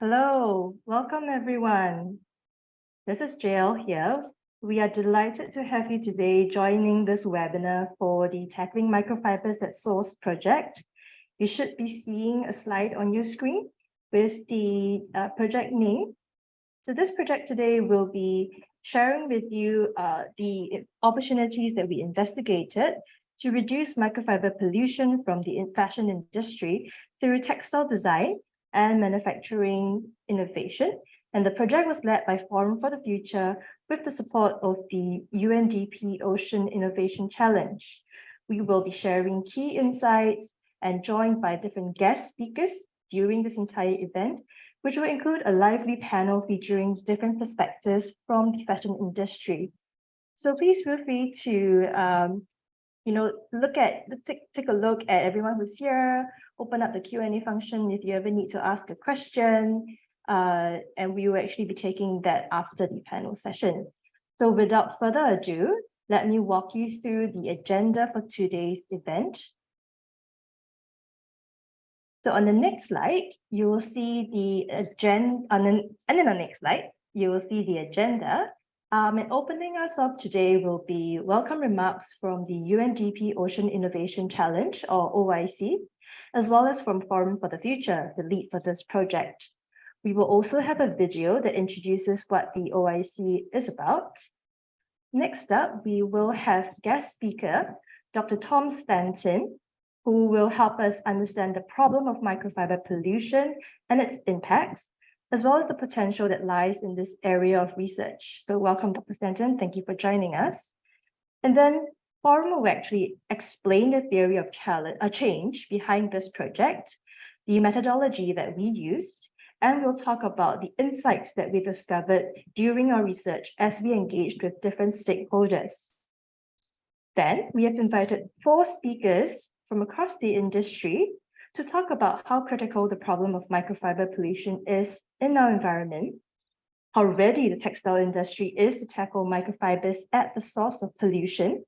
Hello, welcome everyone. This is JL here. We are delighted to have you today joining this webinar for the Tackling Microfibers at Source project. You should be seeing a slide on your screen with the project name. So this project today will be sharing with you the opportunities that we investigated to reduce microfiber pollution from the fashion industry through textile design and manufacturing innovation. And the project was led by Forum for the Future with the support of the UNDP Ocean Innovation Challenge. We will be sharing key insights and joined by different guest speakers during this entire event, which will include a lively panel featuring different perspectives from the fashion industry. So please feel free to take a look at everyone who's here, open up the Q&A function if you ever need to ask a question, and we will actually be taking that after the panel session. So without further ado, let me walk you through the agenda for today's event. So on the next slide, you will see the agenda, and then on the next slide, you will see the agenda. And opening us up today will be welcome remarks from the UNDP Ocean Innovation Challenge, or OIC, as well as from Forum for the Future, the lead for this project. We will also have a video that introduces what the OIC is about. Next up, we will have guest speaker, Dr. Tom Stanton, who will help us understand the problem of microfiber pollution and its impacts, as well as the potential that lies in this area of research. So welcome, Dr. Stanton. Thank you for joining us. And then Forum will actually explain the theory of change behind this project, the methodology that we used, and we'll talk about the insights that we discovered during our research as we engaged with different stakeholders. Then we have invited 4 speakers from across the industry to talk about how critical the problem of microfiber pollution is in our environment, how ready the textile industry is to tackle microfibers at the source of pollution.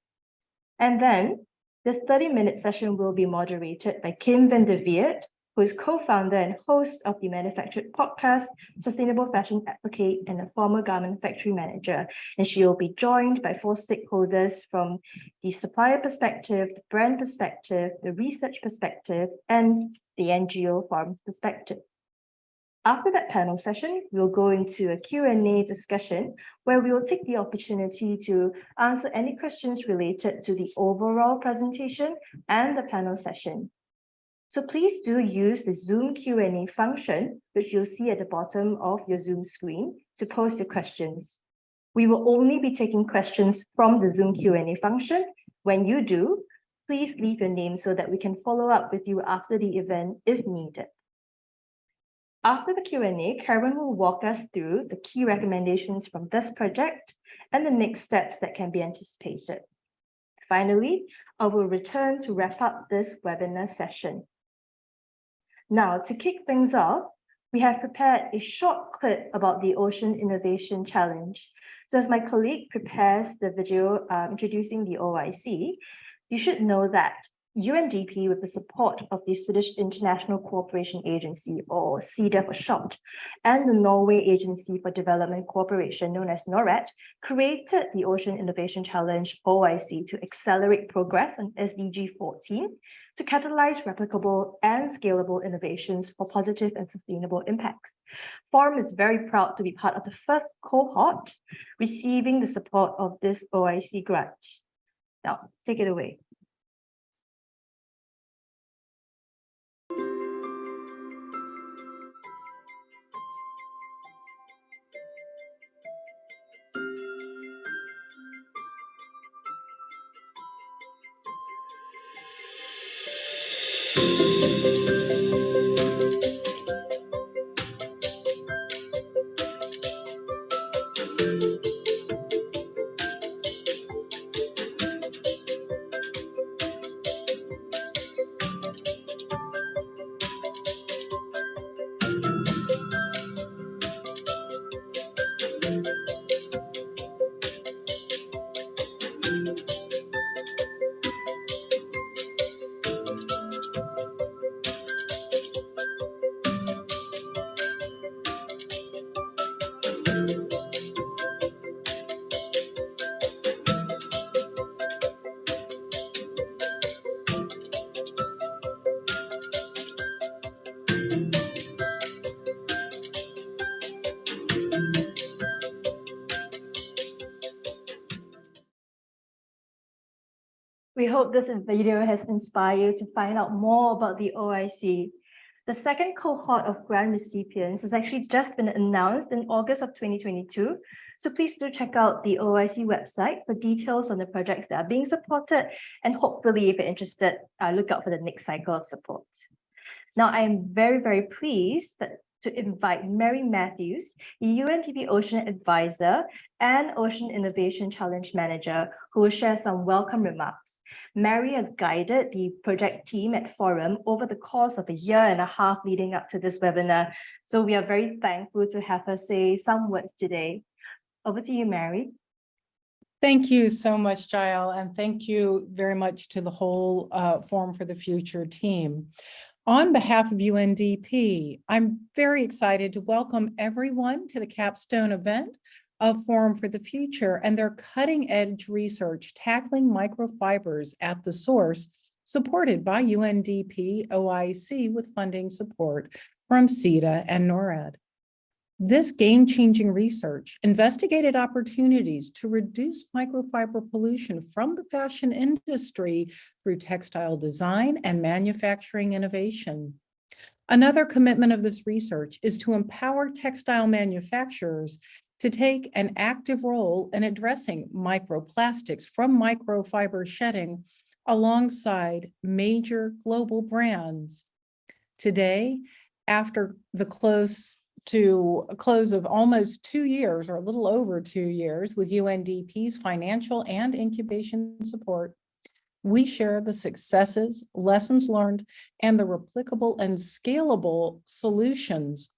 And then this 30-minute session will be moderated by Kim van der Weert, who is co-founder and host of the Manufactured podcast, Sustainable Fashion Advocate, and a former garment factory manager. And she will be joined by 4 stakeholders from the supplier perspective, the brand perspective, the research perspective, and the NGO Forum's perspective. After that panel session, we'll go into a Q&A discussion where we will take the opportunity to answer any questions related to the overall presentation and the panel session. So please do use the Zoom Q&A function, which you'll see at the bottom of your Zoom screen, to post your questions. We will only be taking questions from the Zoom Q&A function. When you do, please leave your name so that we can follow up with you after the event if needed. After the Q&A, Karen will walk us through the key recommendations from this project and the next steps that can be anticipated. Finally, I will return to wrap up this webinar session. Now, to kick things off, we have prepared a short clip about the Ocean Innovation Challenge. So as my colleague prepares the video introducing the OIC, you should know that UNDP, with the support of the Swedish International Cooperation Agency, or SIDA for short, and the Norway Agency for Development Cooperation, known as NORAD, created the Ocean Innovation Challenge, OIC, to accelerate progress on SDG 14, to catalyze replicable and scalable innovations for positive and sustainable impacts. Forum is very proud to be part of the first cohort receiving the support of this OIC grant. Now, take it away. We hope this video has inspired you to find out more about the OIC. The second cohort of grant recipients has actually just been announced in August of 2022. So please do check out the OIC website for details on the projects that are being supported. And hopefully, if you're interested, look out for the next cycle of support. Now, I am very, very pleased to invite Mary Matthews, the UNDP Ocean Advisor and Ocean Innovation Challenge Manager, who will share some welcome remarks. Mary has guided the project team at Forum over the course of a year and a half leading up to this webinar. So we are very thankful to have her say some words today. Over to you, Mary. Thank you so much, Jael, and thank you very much to the whole Forum for the Future team. On behalf of UNDP, I'm very excited to welcome everyone to the capstone event of Forum for the Future and their cutting-edge research tackling microfibers at the source, supported by UNDP OIC with funding support from CETA and NORAD. This game-changing research investigated opportunities to reduce microfiber pollution from the fashion industry through textile design and manufacturing innovation. Another commitment of this research is to empower textile manufacturers to take an active role in addressing microplastics from microfiber shedding alongside major global brands. Today, after the close of almost 2 years, or a little over 2 years, with UNDP's financial and incubation support, we share the successes, lessons learned, and the replicable and scalable solutions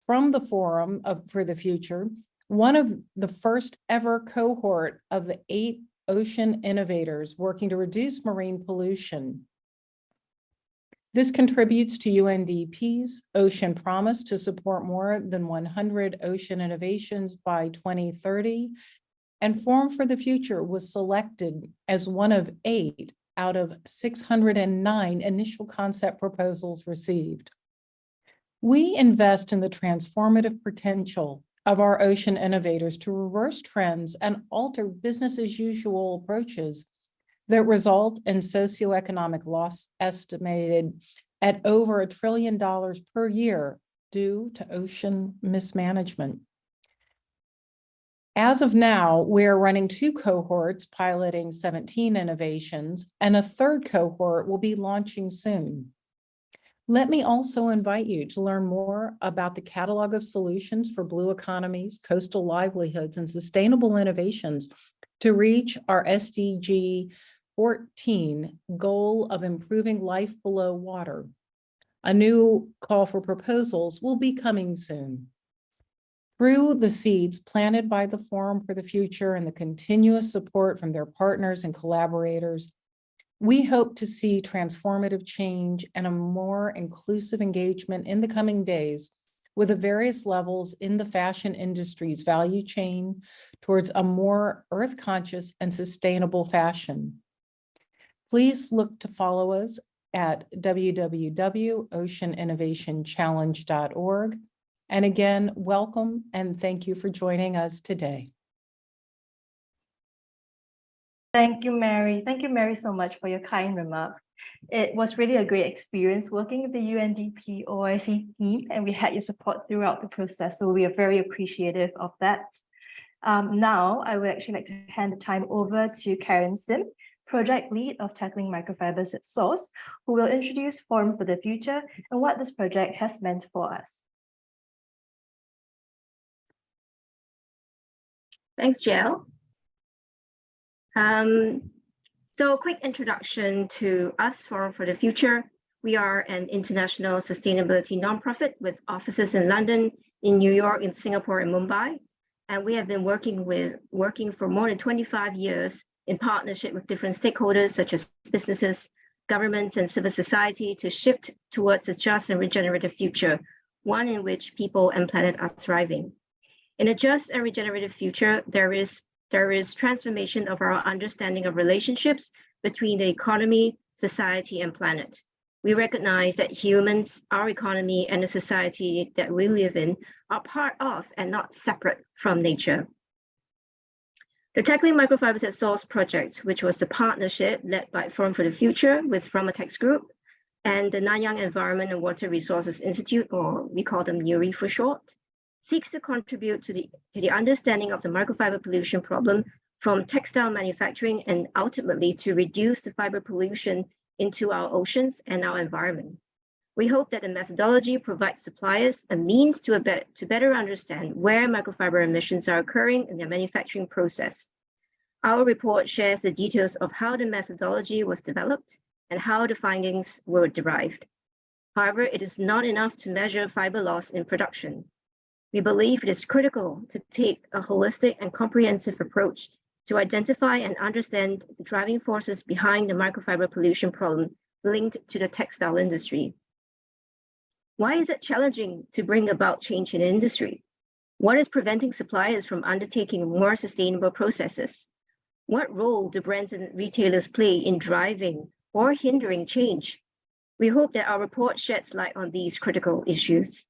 from the Forum for the Future, one of the first ever cohort of the 8 ocean innovators working to reduce marine pollution. This contributes to UNDP's Ocean Promise to support more than 100 ocean innovations by 2030, and Forum for the Future was selected as one of 8 out of 609 initial concept proposals received. We invest in the transformative potential of our ocean innovators to reverse trends and alter business as usual approaches that result in socioeconomic loss estimated at over $1 trillion per year due to ocean mismanagement. As of now, we're running 2 cohorts piloting 17 innovations, and a 3rd cohort will be launching soon. Let me also invite you to learn more about the catalog of solutions for blue economies, coastal livelihoods, and sustainable innovations to reach our SDG 14 goal of improving life below water. A new call for proposals will be coming soon. Through the seeds planted by the Forum for the Future and the continuous support from their partners and collaborators, we hope to see transformative change and a more inclusive engagement in the coming days with the various levels in the fashion industry's value chain towards a more earth-conscious and sustainable fashion. Please look to follow us at www.oceaninnovationchallenge.org. And again, welcome and thank you for joining us today. Thank you, Mary. Thank you, Mary, so much for your kind remarks. It was really a great experience working with the UNDP OIC team, and we had your support throughout the process, so we are very appreciative of that. Now, I would actually like to hand the time over to Karen Sim, Project Lead of Tackling Microfibers at Source, who will introduce Forum for the Future and what this project has meant for us. Thanks, Jael. So a quick introduction to us, Forum for the Future. We are an international sustainability nonprofit with offices in London, in New York, in Singapore, and Mumbai. And we have been working for more than 25 years in partnership with different stakeholders such as businesses, governments, and civil society to shift towards a just and regenerative future, one in which people and planet are thriving. In a just and regenerative future, there is transformation of our understanding of relationships between the economy, society, and planet. We recognize that humans, our economy, and the society that we live in are part of and not separate from nature. The Tackling Microfibers at Source project, which was the partnership led by Forum for the Future with Pharmatex Group and the Nanyang Environment and Water Resources Institute, or we call them NURI for short, seeks to contribute to the understanding of the microfiber pollution problem from textile manufacturing and ultimately to reduce the fiber pollution into our oceans and our environment. We hope that the methodology provides suppliers a means to better understand where microfiber emissions are occurring in their manufacturing process. Our report shares the details of how the methodology was developed and how the findings were derived. However, it is not enough to measure fiber loss in production. We believe it is critical to take a holistic and comprehensive approach to identify and understand the driving forces behind the microfiber pollution problem linked to the textile industry. Why is it challenging to bring about change in the industry? What is preventing suppliers from undertaking more sustainable processes? What role do brands and retailers play in driving or hindering change? We hope that our report sheds light on these critical issues.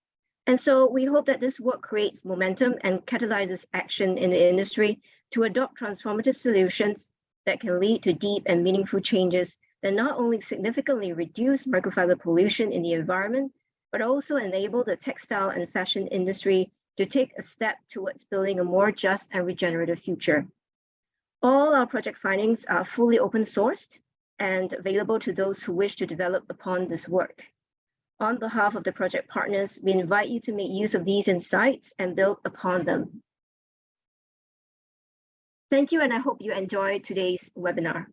And so we hope that this work creates momentum and catalyzes action in the industry to adopt transformative solutions that can lead to deep and meaningful changes that not only significantly reduce microfiber pollution in the environment, but also enable the textile and fashion industry to take a step towards building a more just and regenerative future. All our project findings are fully open sourced and available to those who wish to develop upon this work. On behalf of the project partners, we invite you to make use of these insights and build upon them. Thank you, and I hope you enjoyed today's webinar.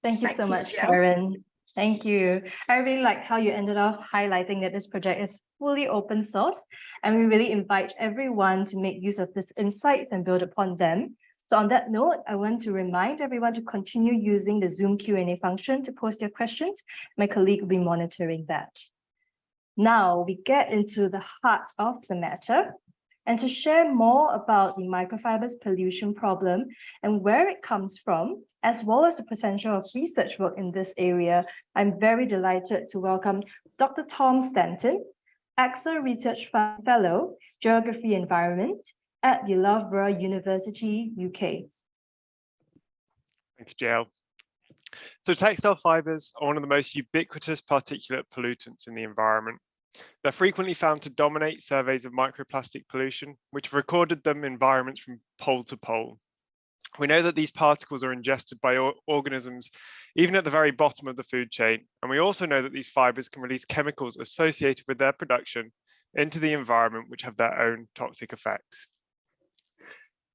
Thank you Back so to you, much, Jill. Karen. Thank you. I really like how you ended off highlighting that this project is fully open source, and we really invite everyone to make use of these insights and build upon them. So on that note, I want to remind everyone to continue using the Zoom Q&A function to post their questions. My colleague will be monitoring that. Now we get into the heart of the matter. And to share more about the microfibers pollution problem and where it comes from, as well as the potential of research work in this area, I'm very delighted to welcome Dr. Tom Stanton, AXA Research Fellow, Geography Environment at the Loughborough University, UK. Thank you, Jill. So textile fibers are one of the most ubiquitous particulate pollutants in the environment. They're frequently found to dominate surveys of microplastic pollution, which have recorded them in environments from pole to pole. We know that these particles are ingested by organisms, even at the very bottom of the food chain. And we also know that these fibers can release chemicals associated with their production into the environment, which have their own toxic effects.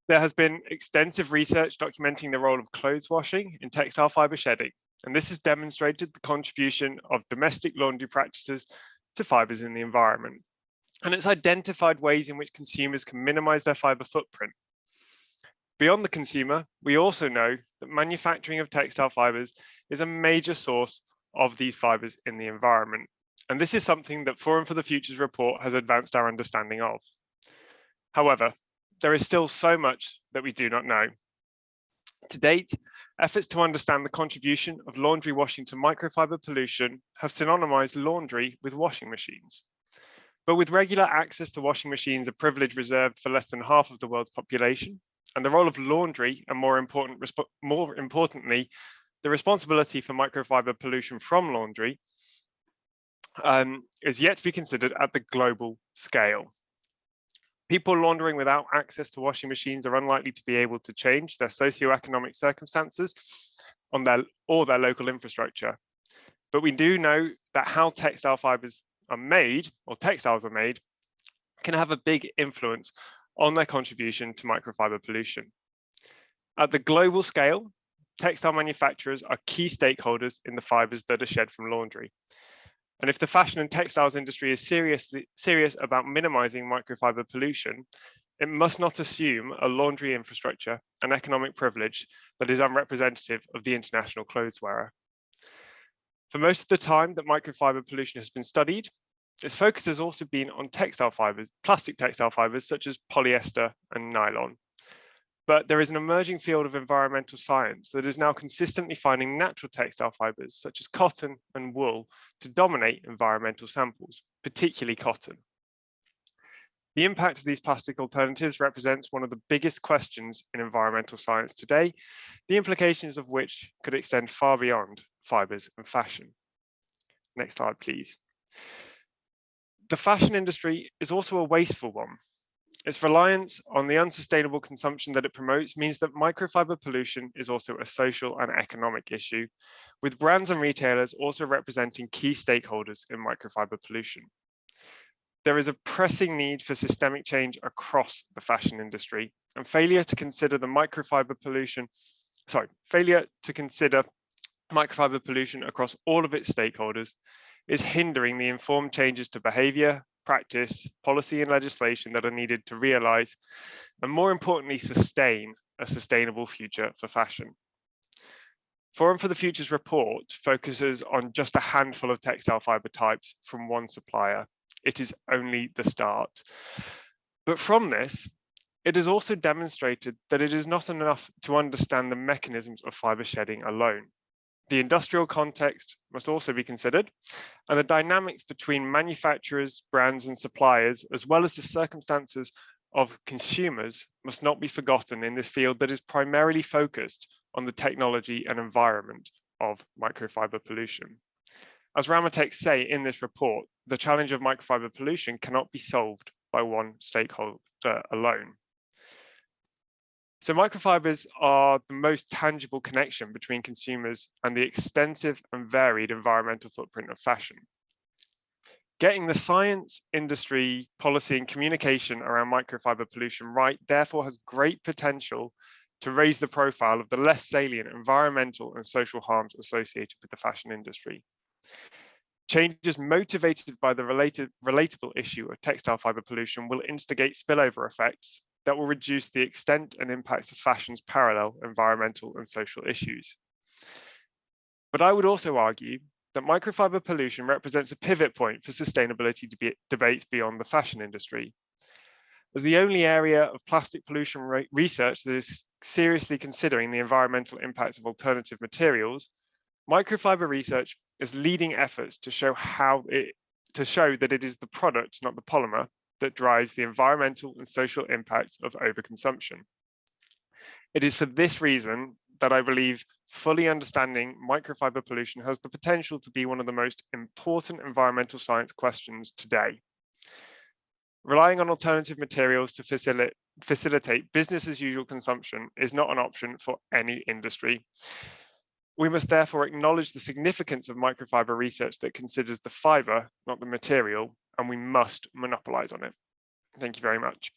There has been extensive research documenting the role of clothes washing in textile fiber shedding, and this has demonstrated the contribution of domestic laundry practices to fibers in the environment. And it's identified ways in which consumers can minimize their fiber footprint. Beyond the consumer, we also know that manufacturing of textile fibers is a major source of these fibers in the environment. And this is something that Forum for the Future's report has advanced our understanding of. However, there is still so much that we do not know. To date, efforts to understand the contribution of laundry washing to microfiber pollution have synonymized laundry with washing machines. But with regular access to washing machines a privilege reserved for less than half of the world's population, and the role of laundry, and more importantly, the responsibility for microfiber pollution from laundry, is yet to be considered at the global scale. People laundering without access to washing machines are unlikely to be able to change their socioeconomic circumstances or their local infrastructure. But we do know that how textile fibers are made, or textiles are made, can have a big influence on their contribution to microfiber pollution. At the global scale, textile manufacturers are key stakeholders in the fibers that are shed from laundry. And if the fashion and textiles industry is serious about minimizing microfiber pollution, it must not assume a laundry infrastructure and economic privilege that is unrepresentative of the international clothes wearer. For most of the time that microfiber pollution has been studied, its focus has also been on textile fibers, plastic textile fibers such as polyester and nylon. But there is an emerging field of environmental science that is now consistently finding natural textile fibers such as cotton and wool to dominate environmental samples, particularly cotton. The impact of these plastic alternatives represents one of the biggest questions in environmental science today, the implications of which could extend far beyond fibers and fashion. Next slide, please. The fashion industry is also a wasteful one. Its reliance on the unsustainable consumption that it promotes means that microfiber pollution is also a social and economic issue, with brands and retailers also representing key stakeholders in microfiber pollution. There is a pressing need for systemic change across the fashion industry, and failure to consider microfiber pollution across all of its stakeholders is hindering the informed changes to behavior, practice, policy and legislation that are needed to realize, and more importantly, sustain a sustainable future for fashion. Forum for the Future's report focuses on just a handful of textile fiber types from one supplier. It is only the start. But from this, it is also demonstrated that it is not enough to understand the mechanisms of fiber shedding alone. The industrial context must also be considered, and the dynamics between manufacturers, brands, and suppliers, as well as the circumstances of consumers, must not be forgotten in this field that is primarily focused on the technology and environment of microfiber pollution. As Ramatex say in this report, the challenge of microfiber pollution cannot be solved by one stakeholder alone. So microfibers are the most tangible connection between consumers and the extensive and varied environmental footprint of fashion. Getting the science, industry, policy, and communication around microfiber pollution right, therefore, has great potential to raise the profile of the less salient environmental and social harms associated with the fashion industry. Changes motivated by the relatable issue of textile fiber pollution will instigate spillover effects that will reduce the extent and impacts of fashion's parallel environmental and social issues. But I would also argue that microfiber pollution represents a pivot point for sustainability debates beyond the fashion industry. As the only area of plastic pollution research that is seriously considering the environmental impacts of alternative materials, microfiber research is leading efforts to show that it is the product, not the polymer, that drives the environmental and social impacts of overconsumption. It is for this reason that I believe fully understanding microfiber pollution has the potential to be one of the most important environmental science questions today. Relying on alternative materials to facilitate business as usual consumption is not an option for any industry. We must therefore acknowledge the significance of microfiber research that considers the fiber, not the material, and we must monopolize on it. Thank you very much.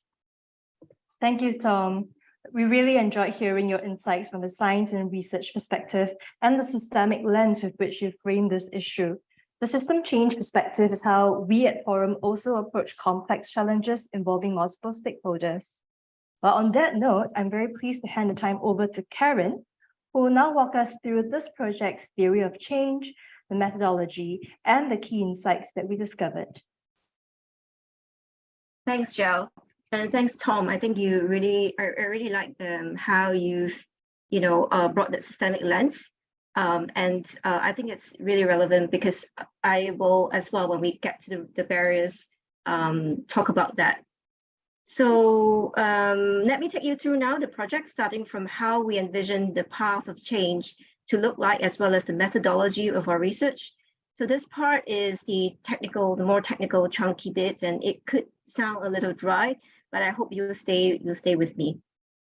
Thank you, Tom. We really enjoyed hearing your insights from the science and research perspective and the systemic lens with which you frame this issue. The system change perspective is how we at Forum also approach complex challenges involving multiple stakeholders. But on that note, I'm very pleased to hand the time over to Karen, who will now walk us through this project's theory of change, the methodology, and the key insights that we discovered. Thanks, Jiao. And thanks, Tom. I think I really like how you've, brought that systemic lens. I think it's really relevant because I will as well, when we get to the barriers, talk about that. So let me take you through now the project, starting from how we envision the path of change to look like, as well as the methodology of our research. So this part is the more technical, chunky bits, and it could sound a little dry, but I hope you'll stay with me.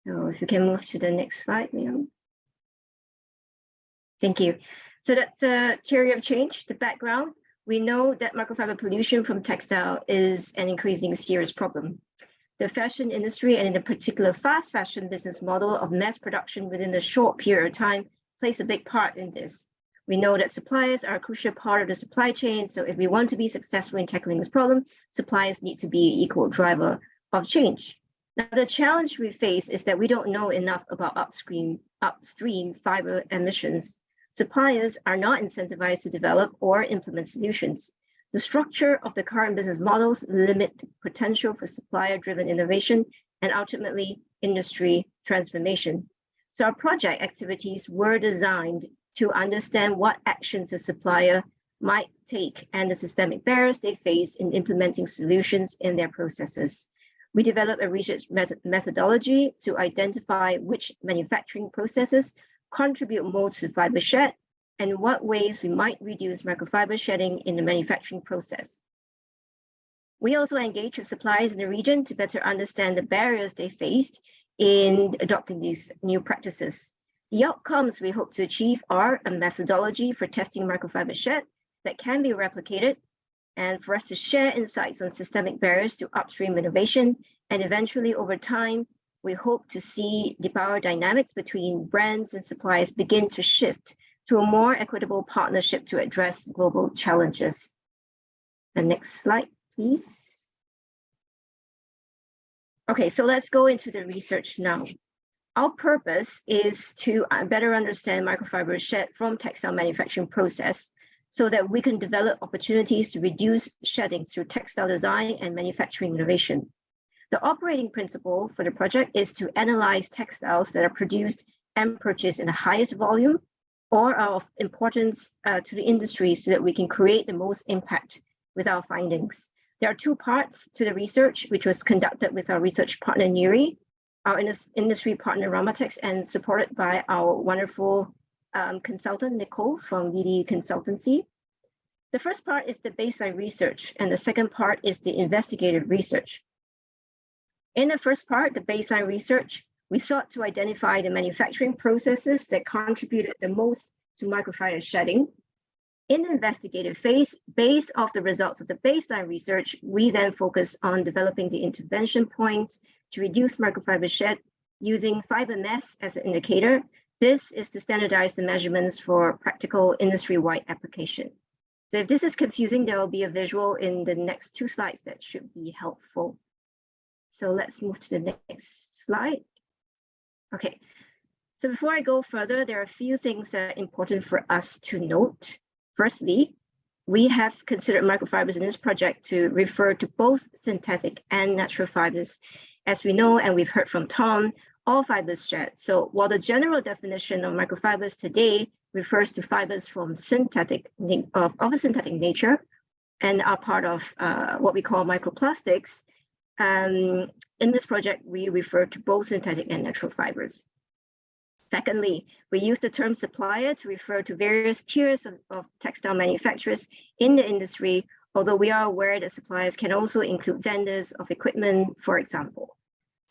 So if you can move to the next slide, Liam. Thank you. So that's the theory of change, the background. We know that microfiber pollution from textile is an increasingly serious problem. The fashion industry, and in particular fast fashion business model of mass production within a short period of time, plays a big part in this. We know that suppliers are a crucial part of the supply chain. So if we want to be successful in tackling this problem, suppliers need to be an equal driver of change. Now, the challenge we face is that we don't know enough about upstream fiber emissions. Suppliers are not incentivized to develop or implement solutions. The structure of the current business models limit the potential for supplier-driven innovation and ultimately industry transformation. So our project activities were designed to understand what actions a supplier might take and the systemic barriers they face in implementing solutions in their processes. We developed a research methodology to identify which manufacturing processes contribute most to fiber shed and what ways we might reduce microfiber shedding in the manufacturing process. We also engaged with suppliers in the region to better understand the barriers they faced in adopting these new practices. The outcomes we hope to achieve are a methodology for testing microfiber shed that can be replicated, and for us to share insights on systemic barriers to upstream innovation, and eventually over time, we hope to see the power dynamics between brands and suppliers begin to shift to a more equitable partnership to address global challenges. The next slide, please. Okay, so let's go into the research now. Our purpose is to better understand microfiber shed from textile manufacturing process so that we can develop opportunities to reduce shedding through textile design and manufacturing innovation. The operating principle for the project is to analyze textiles that are produced and purchased in the highest volume or are of importance to the industry so that we can create the most impact with our findings. There are two parts to the research, which was conducted with our research partner, NURI, our industry partner, Ramatex, and supported by our wonderful consultant, Nicole from VD Consultancy. The first part is the baseline research, and the second part is the investigative research. In the first part, the baseline research, we sought to identify the manufacturing processes that contributed the most to microfiber shedding. In the investigative phase, based off the results of the baseline research, we then focus on developing the intervention points to reduce microfiber shed using fiber mass as an indicator. This is to standardize the measurements for practical industry-wide application. So if this is confusing, there will be a visual in the next two slides that should be helpful. So let's move to the next slide. Okay, so before I go further, there are a few things that are important for us to note. Firstly, we have considered microfibers in this project to refer to both synthetic and natural fibers. As we know, and we've heard from Tom, all fibers shed. So while the general definition of microfibers today refers to fibers from of a synthetic nature and are part of what we call microplastics, in this project, we refer to both synthetic and natural fibers. Secondly, we use the term supplier to refer to various tiers of textile manufacturers in the industry, although we are aware that suppliers can also include vendors of equipment, for example.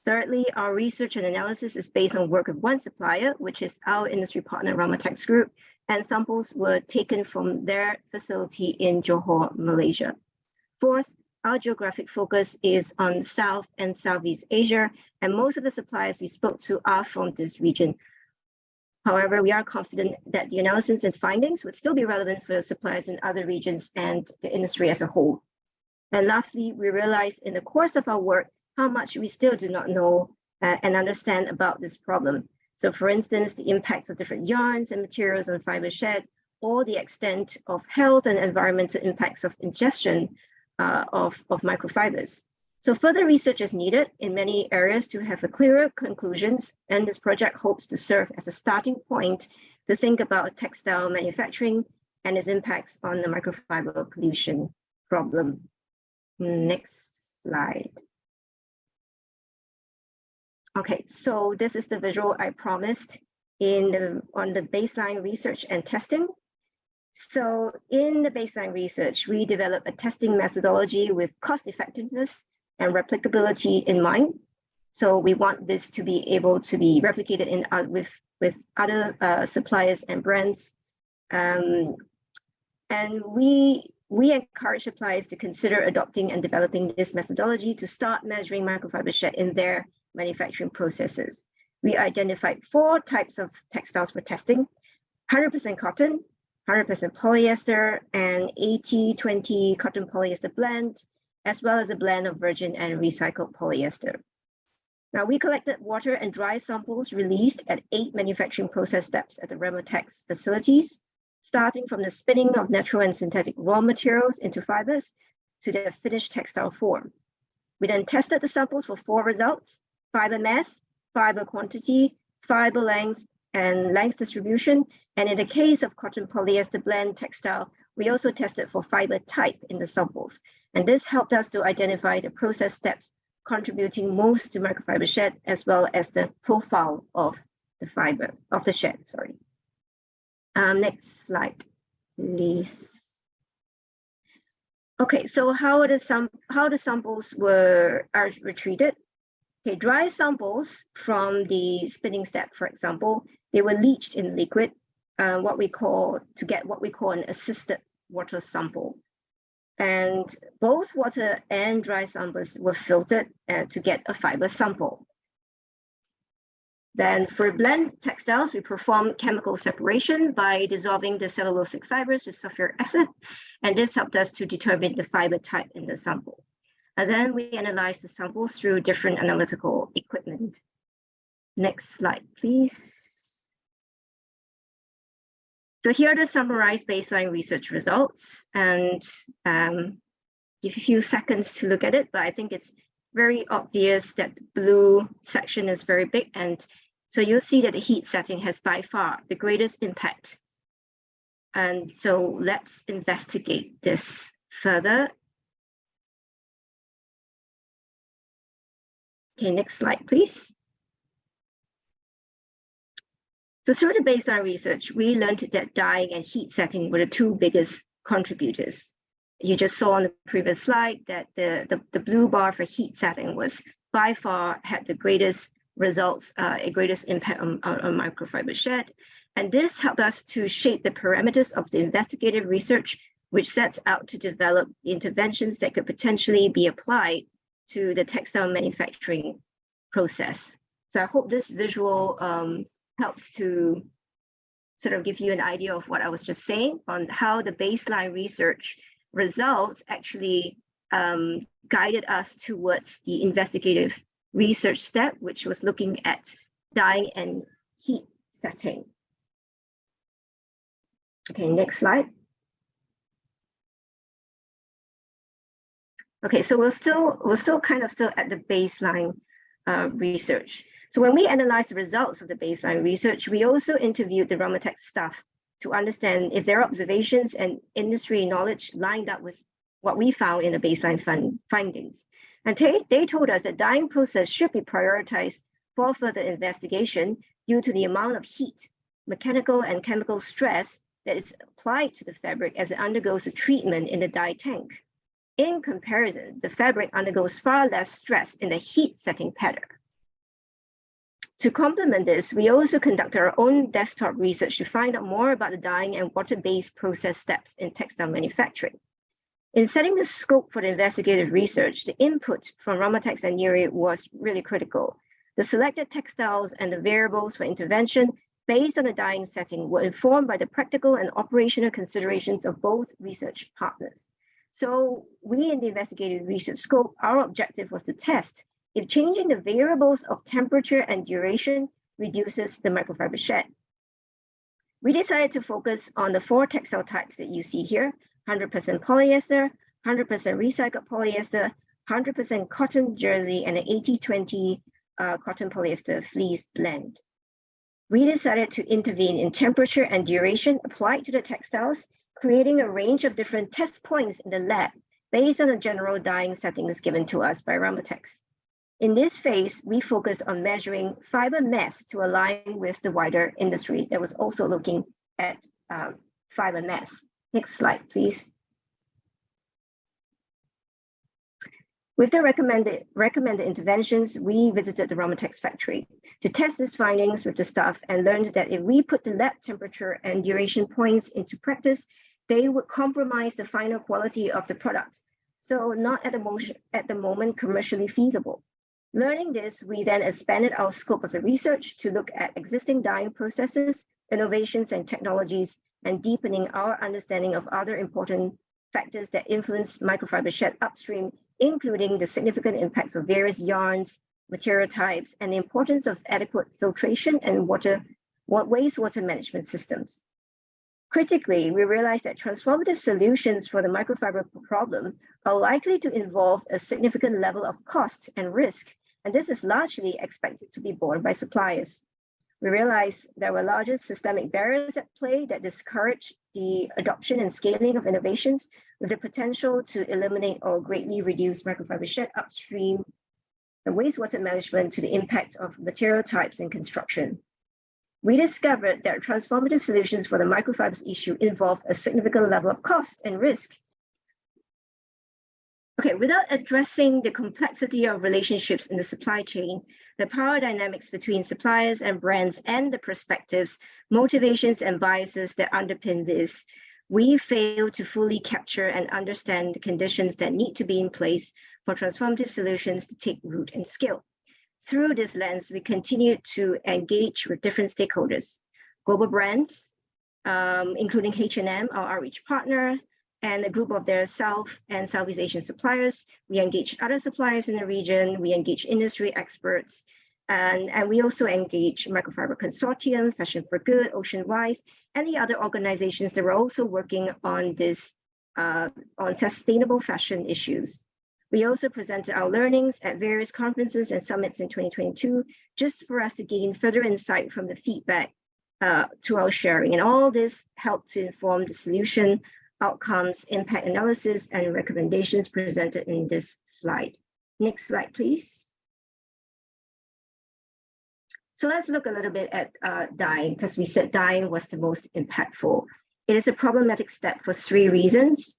Thirdly, our research and analysis is based on work of one supplier, which is our industry partner, Ramatex Group, and samples were taken from their facility in Johor, Malaysia. Fourth, our geographic focus is on South and Southeast Asia, and most of the suppliers we spoke to are from this region. However, we are confident that the analysis and findings would still be relevant for suppliers in other regions and the industry as a whole. And lastly, we realized in the course of our work how much we still do not know and understand about this problem. So for instance, the impacts of different yarns and materials on fiber shed, or the extent of health and environmental impacts of ingestion of microfibers. So further research is needed in many areas to have a clearer conclusions, and this project hopes to serve as a starting point to think about textile manufacturing and its impacts on the microfiber pollution problem. Next slide. Okay, so this is the visual I promised on the baseline research and testing. So in the baseline research, we developed a testing methodology with cost effectiveness and replicability in mind. So we want this to be able to be replicated with other suppliers and brands. And we encourage suppliers to consider adopting and developing this methodology to start measuring microfiber shed in their manufacturing processes. We identified 4 types of textiles for testing: 100% cotton, 100% polyester, and 80-20 cotton polyester blend, as well as a blend of virgin and recycled polyester. Now, we collected water and dry samples released at 8 manufacturing process steps at the Ramatex facilities, starting from the spinning of natural and synthetic raw materials into fibers to their finished textile form. We then tested the samples for 4 results: fiber mass, fiber quantity, fiber length, and length distribution. And in the case of cotton polyester blend textile, we also tested for fiber type in the samples. And this helped us to identify the process steps contributing most to microfiber shed, as well as the profile of the fiber of the shed. Sorry. Next slide, please. Okay, so how the samples are treated? Okay, dry samples from the spinning step, for example, they were leached in liquid, to get what we call an assisted water sample. And both water and dry samples were filtered to get a fiber sample. Then for blend textiles, we perform chemical separation by dissolving the cellulosic fibers with sulfuric acid. And this helped us to determine the fiber type in the sample. And then we analyze the samples through different analytical equipment. Next slide, please. So here are the summarized baseline research results, and give you a few seconds to look at it, but I think it's very obvious that the blue section is very big, and so you'll see that the heat setting has by far the greatest impact. And so let's investigate this further. Okay, next slide, please. So through the baseline research, we learned that dyeing and heat setting were the two biggest contributors. You just saw on the previous slide that the blue bar for heat setting was by far had the greatest results, greatest impact on microfiber shed. And this helped us to shape the parameters of the investigative research, which sets out to develop interventions that could potentially be applied to the textile manufacturing process. So I hope this visual helps to sort of give you an idea of what I was just saying on how the baseline research results actually guided us towards the investigative research step, which was looking at dyeing and heat setting. Okay, next slide. Okay, so we're still at the baseline research. So when we analyzed the results of the baseline research, we also interviewed the Rhomatex staff to understand if their observations and industry knowledge lined up with what we found in the baseline findings. And they told us that dyeing process should be prioritized for further investigation due to the amount of heat, mechanical and chemical stress that is applied to the fabric as it undergoes a treatment in the dye tank. In comparison, the fabric undergoes far less stress in the heat setting pattern. To complement this, we also conduct our own desktop research to find out more about the dyeing and water-based process steps in textile manufacturing. In setting the scope for the investigative research, the input from Rhomatex and NURI was really critical. The selected textiles and the variables for intervention based on the dyeing setting were informed by the practical and operational considerations of both research partners. So we in the investigative research scope, our objective was to test if changing the variables of temperature and duration reduces the microfiber shed. We decided to focus on the 4 textile types that you see here: 100% polyester, 100% recycled polyester, 100% cotton jersey, and an 80-20 cotton polyester fleece blend. We decided to intervene in temperature and duration applied to the textiles, creating a range of different test points in the lab based on the general dyeing settings given to us by Rhomatex. In this phase, we focused on measuring fiber mass to align with the wider industry that was also looking at fiber mass. Next slide, please. With the recommended interventions, we visited the Rhomatex factory to test these findings with the staff and learned that if we put the lab temperature and duration points into practice, they would compromise the final quality of the product. So not at the moment commercially feasible. Learning this, we then expanded our scope of the research to look at existing dyeing processes, innovations and technologies, and deepening our understanding of other important factors that influence microfiber shed upstream, including the significant impacts of various yarns, material types, and the importance of adequate filtration and wastewater management systems. Critically, we realized that transformative solutions for the microfiber problem are likely to involve a significant level of cost and risk, and this is largely expected to be borne by suppliers. We realized there were larger systemic barriers at play that discourage the adoption and scaling of innovations with the potential to eliminate or greatly reduce microfiber shed upstream and wastewater management to the impact of material types in construction. We discovered that transformative solutions for the microfibers issue involve a significant level of cost and risk. Okay, without addressing the complexity of relationships in the supply chain, the power dynamics between suppliers and brands, and the perspectives, motivations, and biases that underpin this, we fail to fully capture and understand the conditions that need to be in place for transformative solutions to take root and scale. Through this lens, we continue to engage with different stakeholders, global brands, including H&M, our outreach partner, and a group of their South and Southeast Asian suppliers. We engage other suppliers in the region, we engage industry experts, and we also engage Microfiber Consortium, Fashion for Good, OceanWise, and the other organizations that were also working on this, on sustainable fashion issues. We also presented our learnings at various conferences and summits in 2022, just for us to gain further insight from the feedback to our sharing. And all this helped to inform the solution, outcomes, impact analysis, and recommendations presented in this slide. Next slide, please. So let's look a little bit at dyeing, because we said dyeing was the most impactful. It is a problematic step for 3 reasons.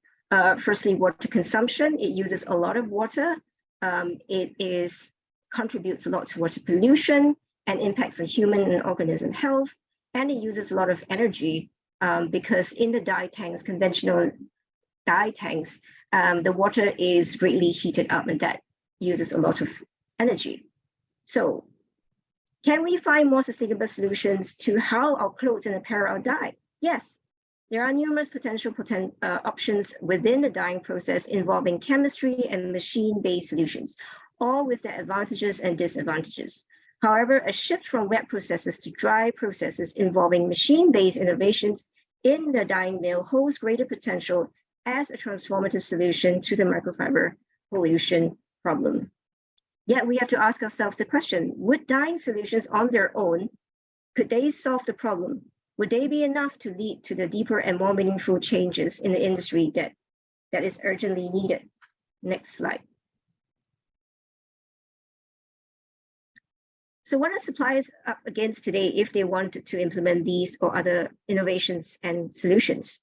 Firstly, water consumption. It uses a lot of water. It contributes a lot to water pollution and impacts on human and organism health. And it uses a lot of energy because in the dye tanks, conventional dye tanks, the water is greatly heated up, and that uses a lot of energy. So can we find more sustainable solutions to how our clothes and apparel are dyed? Yes. There are numerous potential options within the dyeing process involving chemistry and machine-based solutions, all with their advantages and disadvantages. However, a shift from wet processes to dry processes involving machine-based innovations in the dyeing mill holds greater potential as a transformative solution to the microfiber pollution problem. Yet we have to ask ourselves the question, would dyeing solutions on their own, could they solve the problem? Would they be enough to lead to the deeper and more meaningful changes in the industry that is urgently needed? Next slide. So what are suppliers up against today if they wanted to implement these or other innovations and solutions?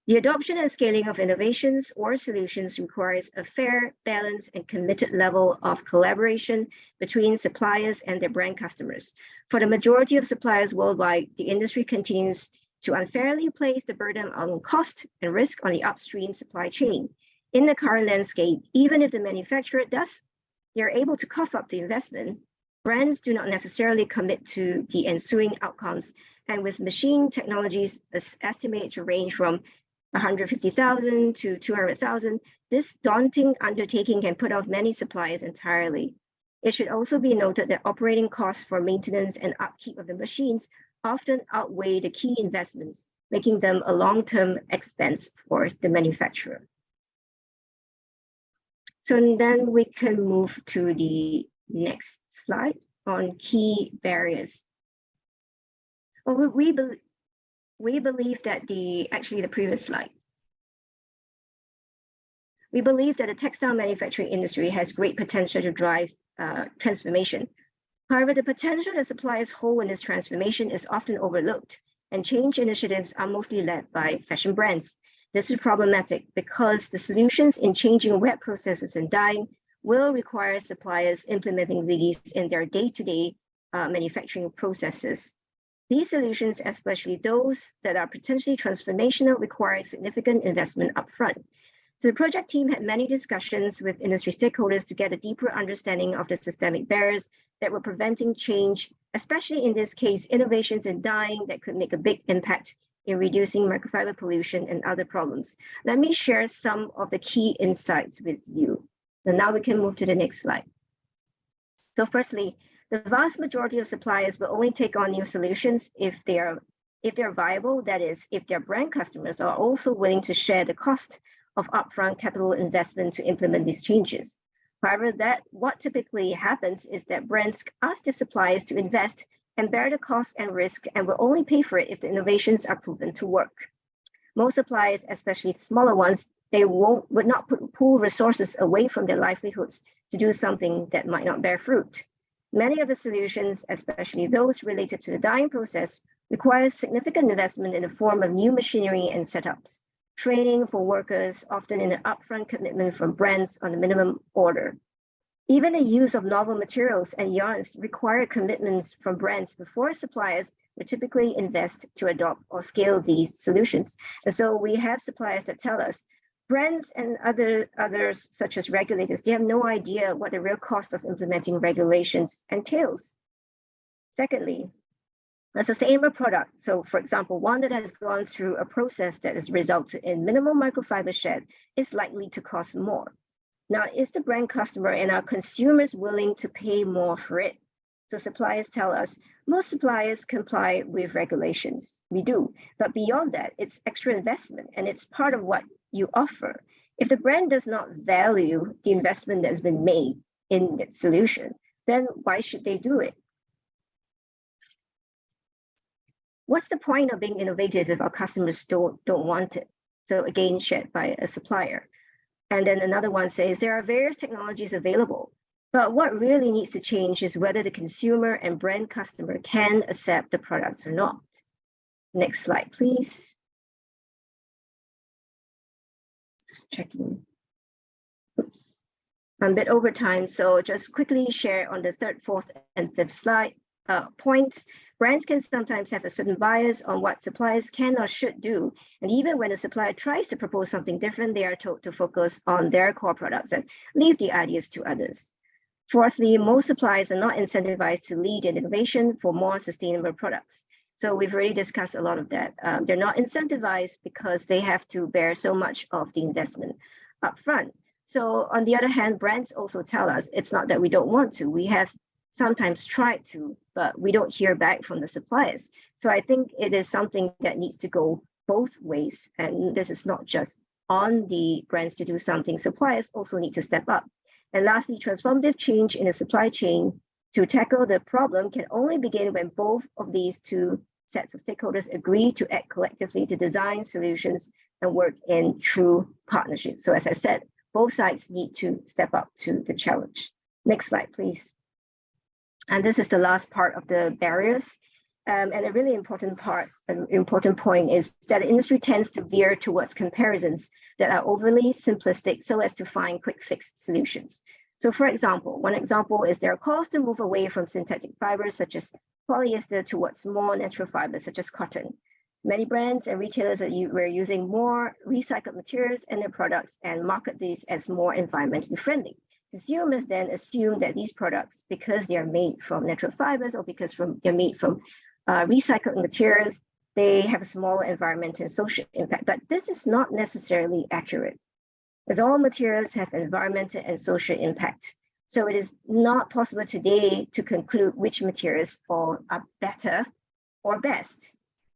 The adoption and scaling of innovations or solutions requires a fair, balanced, and committed level of collaboration between suppliers and their brand customers. For the majority of suppliers worldwide, the industry continues to unfairly place the burden on cost and risk on the upstream supply chain. In the current landscape, even if the manufacturer does, they're able to cough up the investment, brands do not necessarily commit to the ensuing outcomes. And with machine technologies estimated to range from 150,000 to 200,000, this daunting undertaking can put off many suppliers entirely. It should also be noted that operating costs for maintenance and upkeep of the machines often outweigh the key investments, making them a long-term expense for the manufacturer. So then we can move to the next slide on key barriers. Well, we believe that actually the previous slide. We believe that the textile manufacturing industry has great potential to drive transformation. However, the potential that suppliers hold in this transformation is often overlooked, and change initiatives are mostly led by fashion brands. This is problematic because the solutions in changing wet processes and dyeing will require suppliers implementing these in their day-to-day manufacturing processes. These solutions, especially those that are potentially transformational, require significant investment upfront. So the project team had many discussions with industry stakeholders to get a deeper understanding of the systemic barriers that were preventing change, especially in this case, innovations in dyeing that could make a big impact in reducing microfiber pollution and other problems. Let me share some of the key insights with you. And now we can move to the next slide. So firstly, the vast majority of suppliers will only take on new solutions if they're viable, that is, if their brand customers are also willing to share the cost of upfront capital investment to implement these changes. However, what typically happens is that brands ask their suppliers to invest and bear the cost and risk and will only pay for it if the innovations are proven to work. Most suppliers, especially smaller ones, They would not pull resources away from their livelihoods to do something that might not bear fruit. Many of the solutions, especially those related to the dyeing process, require significant investment in the form of new machinery and setups, training for workers, often in an upfront commitment from brands on a minimum order. Even the use of novel materials and yarns require commitments from brands before suppliers would typically invest to adopt or scale these solutions. And so we have suppliers that tell us, brands and others such as regulators, they have no idea what the real cost of implementing regulations entails. Secondly, a sustainable product, so for example, one that has gone through a process that has resulted in minimal microfiber shed, is likely to cost more. Now, is the brand customer and our consumers willing to pay more for it? So suppliers tell us, most suppliers comply with regulations. We do, but beyond that, it's extra investment and it's part of what you offer. If the brand does not value the investment that's been made in its solution, then why should they do it? What's the point of being innovative if our customers don't want it? So again, shared by a supplier. And then another one says, there are various technologies available, but what really needs to change is whether the consumer and brand customer can accept the products or not. Next slide, please. Just checking. Oops. I'm a bit over time, so just quickly share on the third, fourth, and fifth slide points. Brands can sometimes have a certain bias on what suppliers can or should do. And even when a supplier tries to propose something different, they are told to focus on their core products and leave the ideas to others. Fourthly, most suppliers are not incentivized to lead in innovation for more sustainable products. So we've already discussed a lot of that. They're not incentivized because they have to bear so much of the investment upfront. So on the other hand, brands also tell us it's not that we don't want to. We have sometimes tried to, but we don't hear back from the suppliers. So I think it is something that needs to go both ways. And this is not just on the brands to do something. Suppliers also need to step up. And lastly, transformative change in the supply chain to tackle the problem can only begin when both of these two sets of stakeholders agree to act collectively to design solutions and work in true partnership. So as I said, both sides need to step up to the challenge. Next slide, please. And this is the last part of the barriers. And a really important point is that the industry tends to veer towards comparisons that are overly simplistic so as to find quick fix solutions. So for example, one example is there are calls to move away from synthetic fibers such as polyester towards more natural fibers such as cotton. Many brands and retailers were using more recycled materials in their products and market these as more environmentally friendly. Consumers then assume that these products, because they are made from natural fibers or because they're made from recycled materials, they have a smaller environmental and social impact. But this is not necessarily accurate, as all materials have environmental and social impact. So it is not possible today to conclude which materials are better or best.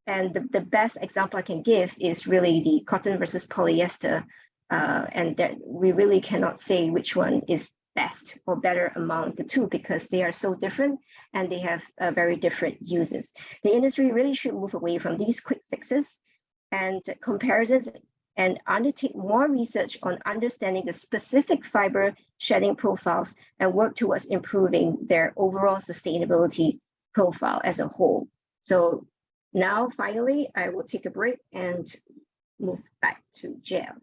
And the best example I can give is really the cotton versus polyester. And that we really cannot say which one is best or better among the two because they are so different and they have very different uses. The industry really should move away from these quick fixes and comparisons and undertake more research on understanding the specific fiber shedding profiles and work towards improving their overall sustainability profile as a whole. So now, finally, I will take a break and move back to Jill.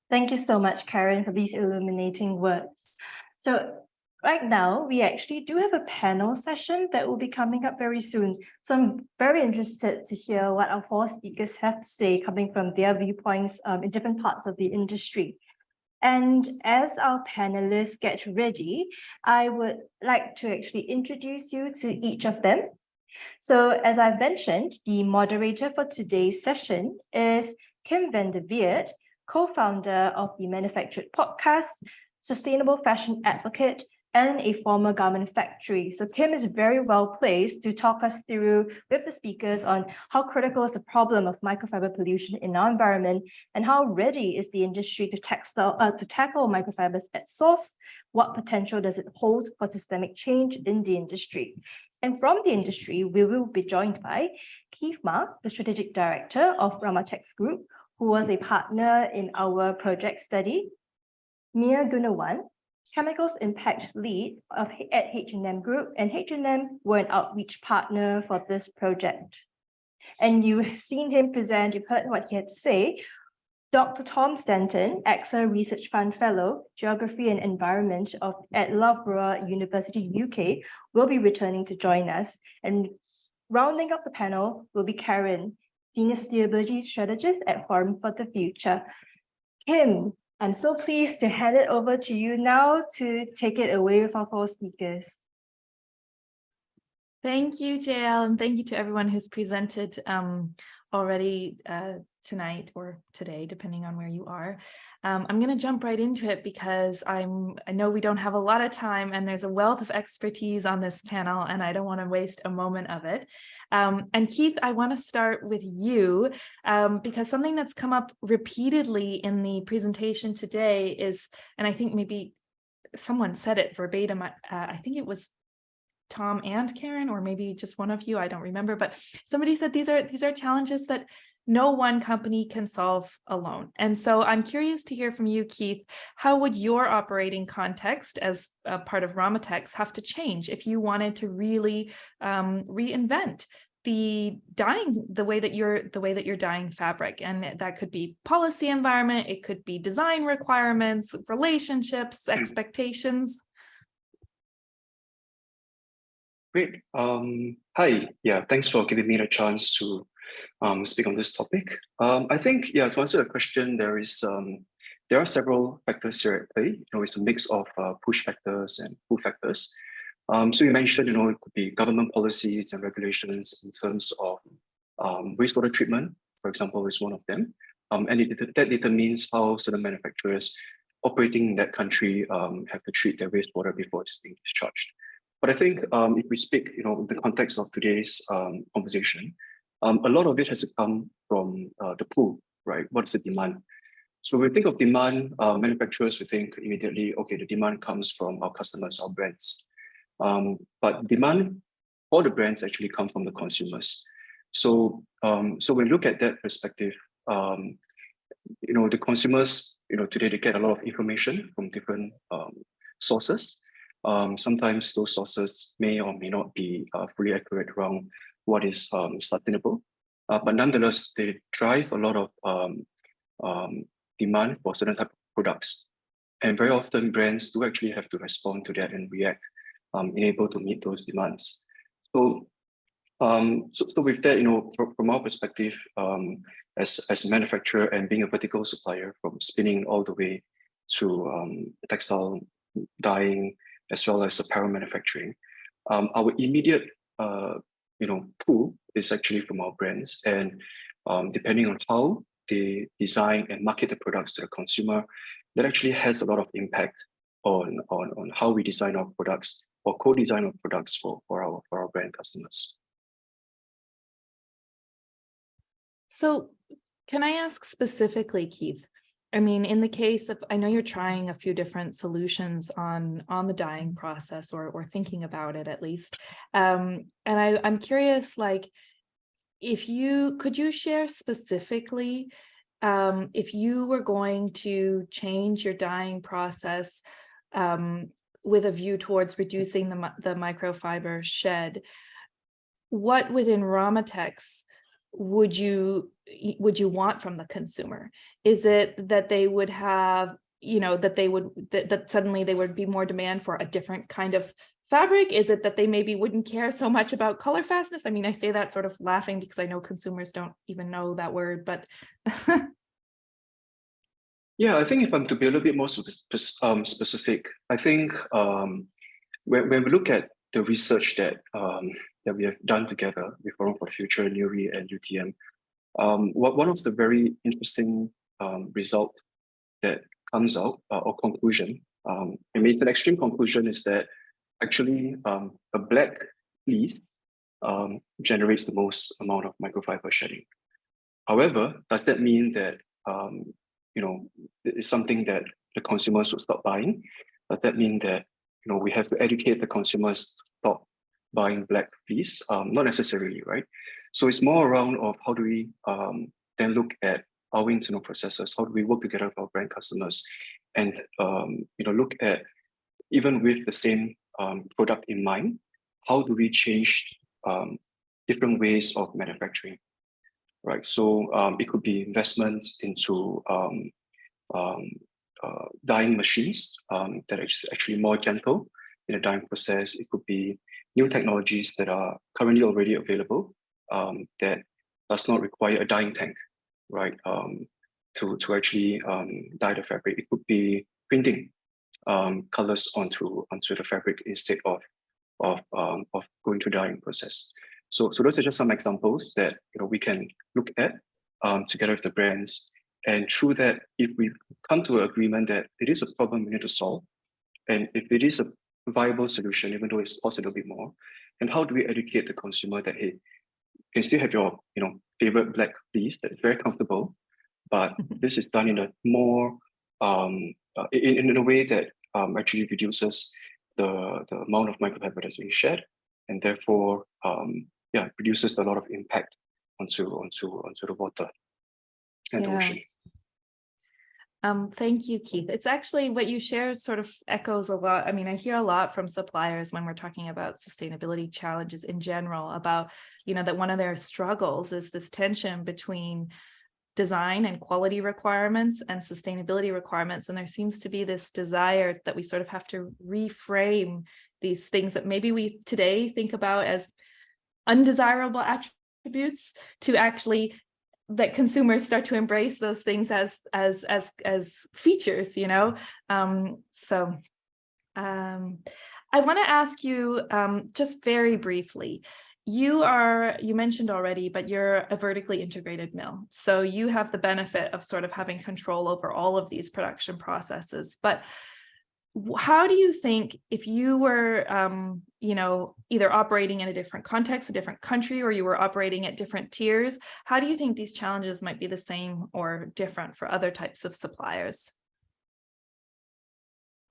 Thank you so much, Karen, for these illuminating words. So right now, we actually do have a panel session that will be coming up very soon. So I'm very interested to hear what our four speakers have to say coming from their viewpoints in different parts of the industry. And as our panelists get ready, I would like to actually introduce you to each of them. So as I've mentioned, the moderator for today's session is Kim van der Weert, co-founder of the Manufactured Podcast, sustainable fashion advocate, and a former garment factory. So Kim is very well placed to talk us through with the speakers on how critical is the problem of microfiber pollution in our environment and how ready is the industry to tackle microfibers at source, what potential does it hold for systemic change in the industry. And from the industry, we will be joined by Keith Ma, the Strategic Director of Ramatex Group, who was a partner in our project study, Mia Gunawan, Chemicals Impact Lead at H&M Group, and H&M were an outreach partner for this project. And you've seen him present, you've heard what he had to say. Dr. Tom Stanton, AXA Research Fund Fellow, Geography and Environment at Loughborough University, UK, will be returning to join us. And rounding up the panel will be Karen, Senior Sustainability Strategist at Forum for the Future. Kim, I'm so pleased to hand it over to you now to take it away with our 4 speakers. Thank you, JL, and thank you to everyone who's presented already tonight or today, depending on where you are. I'm going to jump right into it because I know we don't have a lot of time and there's a wealth of expertise on this panel and I don't want to waste a moment of it. And Keith, I want to start with you because something that's come up repeatedly in the presentation today is, and I think maybe someone said it verbatim, I think it was Tom and Karen, or maybe just one of you, I don't remember, but somebody said these are challenges that no one company can solve alone. And so I'm curious to hear from you, Keith, how would your operating context as a part of Ramatex have to change if you wanted to really reinvent the way that you're dyeing fabric? And that could be policy environment, it could be design requirements, relationships, expectations. Great. Hi. Yeah, thanks for giving me the chance to speak on this topic. I think, yeah, to answer the question, there are several factors here at play. It's a mix of push factors and pull factors. So you mentioned, it could be government policies and regulations in terms of wastewater treatment, for example, is one of them. And that determines how certain manufacturers operating in that country have to treat their wastewater before it's being discharged. But I think if we speak, in the context of today's conversation, a lot of it has to come from the pull, right? What's the demand? So when we think of demand, manufacturers, we think immediately, okay, the demand comes from our customers, our brands. But demand for the brands actually come from the consumers. So when we look at that perspective, the consumers, today they get a lot of information from different sources. Sometimes those sources may or may not be fully accurate around what is sustainable, but nonetheless, they drive a lot of demand for certain type of products. And very often brands do actually have to respond to that and react, able to meet those demands. So with that, from our perspective, as a manufacturer and being a vertical supplier from spinning all the way to textile dyeing, as well as apparel manufacturing, our immediate pool is actually from our brands. And depending on how they design and market the products to the consumer, that actually has a lot of impact on how we design our products or co-design our products for our brand customers. So can I ask specifically, Keith, I mean, in the case of, I know you're trying a few different solutions on the dyeing process or thinking about it at least. And I'm curious, like, could you share specifically if you were going to change your dyeing process with a view towards reducing the microfiber shed, what within Ramatex would you want from the consumer? Is it that they would have, that suddenly there would be more demand for a different kind of fabric? Is it that they maybe wouldn't care so much about color fastness? I mean, I say that sort of laughing because I know consumers don't even know that word, but. Yeah, I think if I'm to be a little bit more specific, I think when we look at the research that we have done together with Forum for the Future, NURI, and UTM, one of the very interesting result that comes out or conclusion, I mean, it's an extreme conclusion, is that actually a black fleece generates the most amount of microfiber shedding. However, does that mean that it's something that the consumers will stop buying? Does that mean that we have to educate the consumers to stop buying black fleece? Not necessarily, right? So it's more around of how do we then look at our internal processes? How do we work together with our brand customers? And look at, even with the same product in mind, how do we change different ways of manufacturing, right? So it could be investments into dyeing machines that are actually more gentle in the dyeing process. It could be new technologies that are currently already available that does not require a dyeing tank, right? To actually dye the fabric. It could be printing colors onto the fabric instead of going through the dyeing process. So those are just some examples that we can look at together with the brands. And through that, if we come to an agreement that it is a problem we need to solve, and if it is a viable solution, even though it's cost a little bit more, and how do we educate the consumer that, hey, you can still have your favorite black fleece that's very comfortable, but this is done in a more in a way that actually reduces the amount of microfiber that's being shed, and therefore produces a lot of impact onto the water and the ocean. Thank you, Keith. It's actually what you share sort of echoes a lot. I mean, I hear a lot from suppliers when we're talking about sustainability challenges in general about, that one of their struggles is this tension between design and quality requirements and sustainability requirements. And there seems to be this desire that we sort of have to reframe these things that maybe we today think about as undesirable attributes to actually that consumers start to embrace those things as features, So I want to ask you just very briefly, you mentioned already, but you're a vertically integrated mill. So you have the benefit of sort of having control over all of these production processes. But how do you think, if you were, either operating in a different context, a different country, or you were operating at different tiers, how do you think these challenges might be the same or different for other types of suppliers?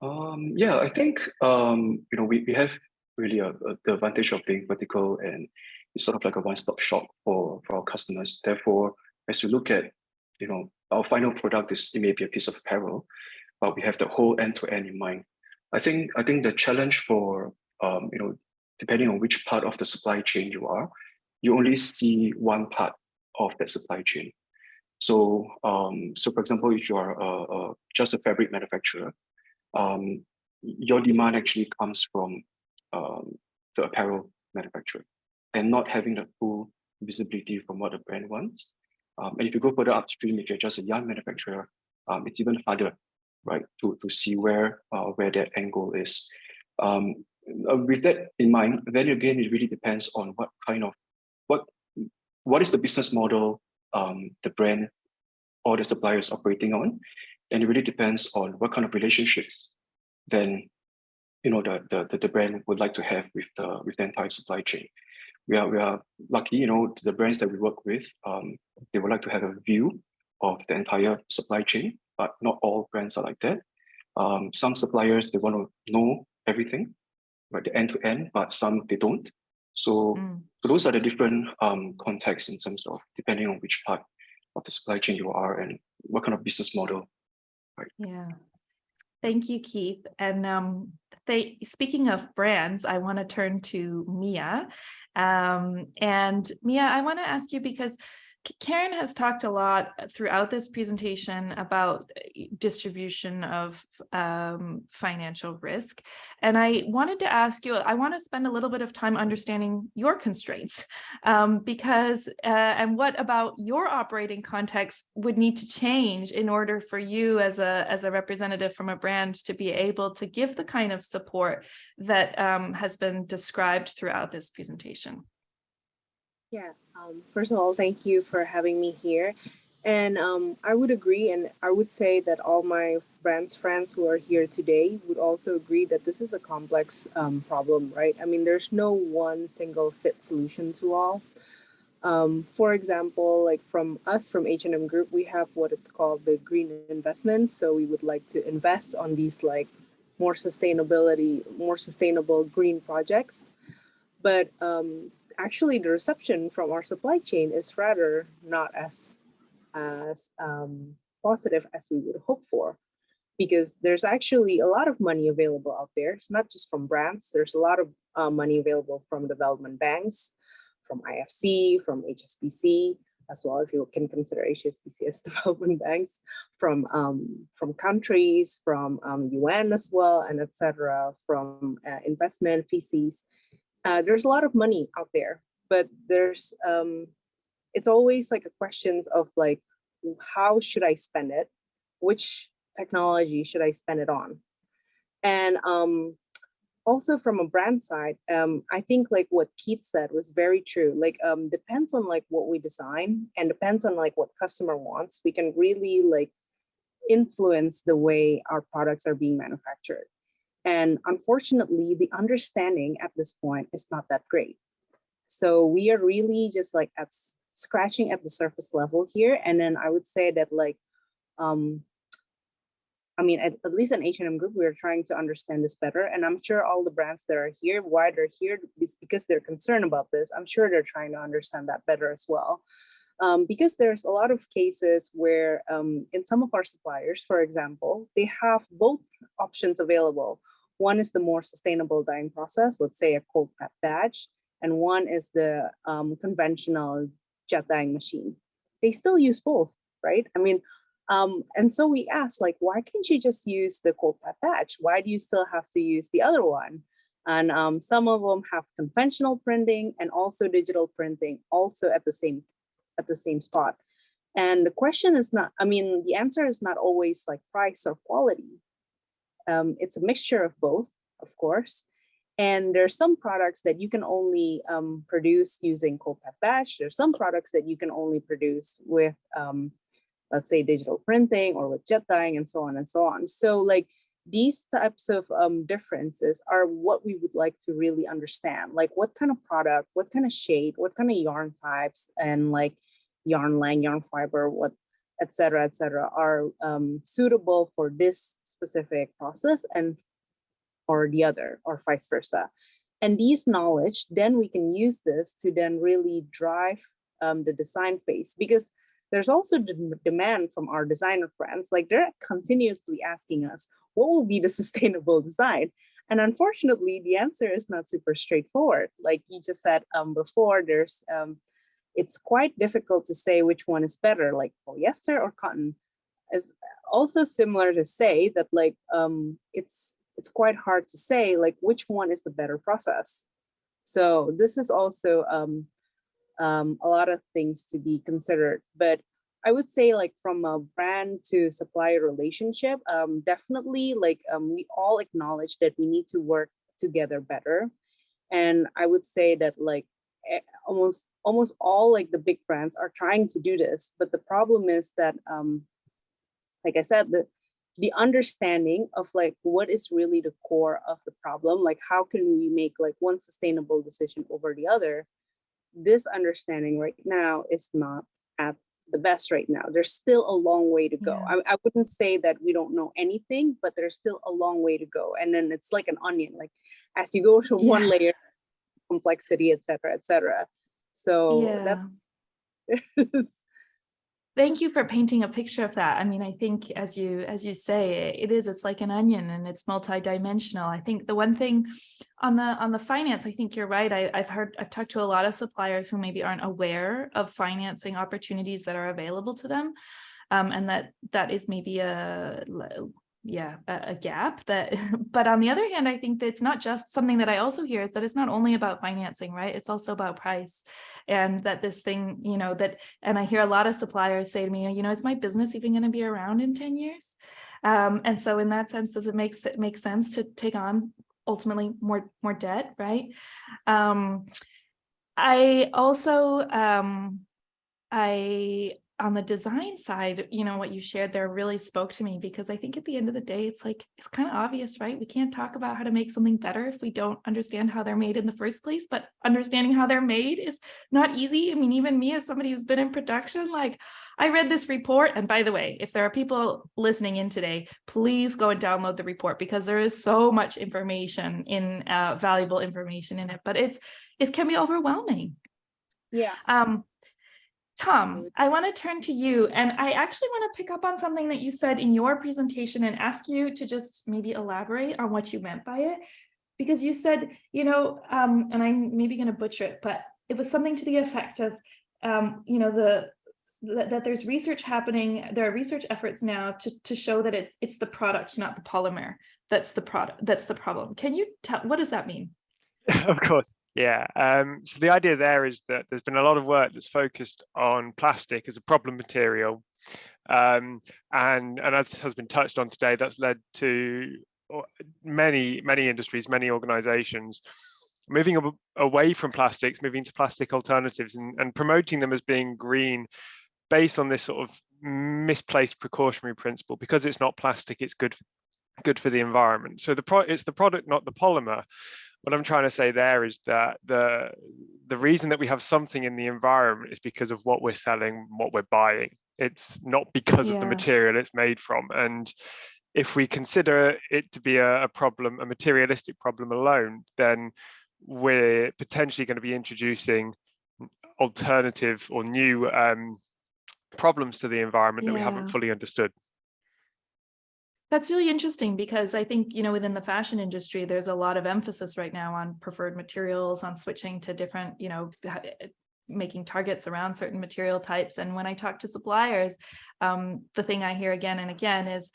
I think we have really the advantage of being vertical, and it's sort of like a one-stop shop for our customers. Therefore, as you look at our final product, it may be a piece of apparel, but we have the whole end-to-end in mind. I think the challenge for depending on which part of the supply chain you are, you only see one part of that supply chain. So for example, if you are just a fabric manufacturer, your demand actually comes from the apparel manufacturer, and not having the full visibility from what the brand wants. And if you go further upstream, if you're just a yarn manufacturer, it's even harder, right, to see where that angle is. With that in mind, then again, it really depends on what is the business model the brand or the supplier is operating on, and it really depends on what kind of relationships then the brand would like to have with the entire supply chain. We are lucky, the brands that we work with, they would like to have a view of the entire supply chain, but not all brands are like that. Some suppliers, they want to know everything, right, the end to end, but some they don't. So those are the different contexts in terms of depending on which part of the supply chain you are and what kind of business model. Right. Yeah. Thank you, Keith. And speaking of brands, I want to turn to Mia. And Mia, I want to ask you, because Karen has talked a lot throughout this presentation about distribution of financial risk. And I wanted to ask you, I want to spend a little bit of time understanding your constraints, because and what about your operating context would need to change in order for you as a representative from a brand to be able to give the kind of support that has been described throughout this presentation. Yeah, first of all, thank you for having me here. And I would agree, and I would say that all my brands friends who are here today would also agree that this is a complex problem, right? I mean, there's no one single fit solution to all. For example, like from H&M Group, we have what it's called the green investment. So we would like to invest on these like more sustainable green projects. But actually the reception from our supply chain is rather not as as positive as we would hope for, because there's actually a lot of money available out there. It's not just from brands. There's a lot of money available from development banks, from IFC, from HSBC as well, if you can consider HSBC as development banks, from countries, from UN as well, and etc., from investment VCs. There's a lot of money out there, but there's it's always like a questions of like, how should I spend it? Which technology should I spend it on? And also from a brand side, I think like what Keith said was very true. Like depends on like what we design and depends on like what customer wants. We can really like influence the way our products are being manufactured. And unfortunately, the understanding at this point is not that great. So we are really just like scratching at the surface level here. And then I would say that like, I mean, at least in H&M Group, we're trying to understand this better. And I'm sure all the brands that are here, why they're here is because they're concerned about this. I'm sure they're trying to understand that better as well. Because there's a lot of cases where in some of our suppliers, for example, they have both options available. One is the more sustainable dyeing process, let's say a cold pat badge, and one is the conventional jet dyeing machine. They still use both, right? I mean, and so we asked, like, why can't you just use the cold pat badge? Why do you still have to use the other one? And some of them have conventional printing and also digital printing, also at the same spot. And the question is not, I mean, the answer is not always like price or quality. It's a mixture of both, of course. And there's some products that you can only produce using cold pat badge. There's some products that you can only produce with, let's say, digital printing or with jet dyeing and so on and so on. So like these types of differences are what we would like to really understand. Like what kind of product, what kind of shade, what kind of yarn types, and like yarn length, yarn fiber, what, et cetera, are suitable for this specific process and or the other, or vice versa. And these knowledge, then we can use this to then really drive the design phase, because there's also the demand from our designer friends. Like they're continuously asking us, what will be the sustainable design? And unfortunately, the answer is not super straightforward. Like you just said before, there's it's quite difficult to say which one is better, like polyester or cotton. Is also similar to say that like it's quite hard to say like which one is the better process. So this is also a lot of things to be considered. But I would say like from a brand to supplier relationship, definitely like we all acknowledge that we need to work together better. And I would say that like almost all like the big brands are trying to do this. But the problem is that, like I said, the understanding of like what is really the core of the problem, like how can we make like one sustainable decision over the other, this understanding right now is not at the best right now. There's still a long way to go. Yeah. I wouldn't say that we don't know anything, but there's still a long way to go. And then it's like an onion, like as you go to one layer, complexity, et cetera. So that's Thank you for painting a picture of that. I mean, I think as you say, it's like an onion and it's multidimensional. I think the one thing on the finance, I think you're right. I've talked to a lot of suppliers who maybe aren't aware of financing opportunities that are available to them. And that is maybe a gap that, but on the other hand, I think that it's not just something that I also hear is that it's not only about financing, right? It's also about price. And that this thing, and I hear a lot of suppliers say to me, is my business even going to be around in 10 years? And so in that sense, does it make sense to take on ultimately more debt, right? I also, on the design side, what you shared there really spoke to me, because I think at the end of the day, it's kind of obvious, right? We can't talk about how to make something better if we don't understand how they're made in the first place, but understanding how they're made is not easy. I mean, even me as somebody who's been in production, like I read this report, and by the way, if there are people listening in today, please go and download the report, because there is so much information valuable information in it, but it can be overwhelming. Yeah. Tom, I want to turn to you, and I actually want to pick up on something that you said in your presentation and ask you to just maybe elaborate on what you meant by it. Because you said, you know, and I'm maybe going to butcher it, but it was something to the effect of, you know, that there's research happening, there are research efforts now to show that it's the product, not the polymer, that's the product, that's the problem. Can you tell, what does that mean? Of course, yeah. So the idea there is that there's been a lot of work that's focused on plastic as a problem material, and as has been touched on today, that's led to many industries, many organizations moving away from plastics, moving to plastic alternatives, and promoting them as being green based on this sort of misplaced precautionary principle. Because it's not plastic, it's good for the environment. So it's the product, not the polymer. What I'm trying to say there is that the reason that we have something in the environment is because of what we're selling, what we're buying. It's not because of the material it's made from. And if we consider it to be a problem, a materialistic problem alone, then we're potentially going to be introducing alternative or new problems to the environment that we haven't fully understood. That's really interesting, because I think, you know, within the fashion industry, there's a lot of emphasis right now on preferred materials, on switching to different, you know, making targets around certain material types. And when I talk to suppliers, the thing I hear again and again is,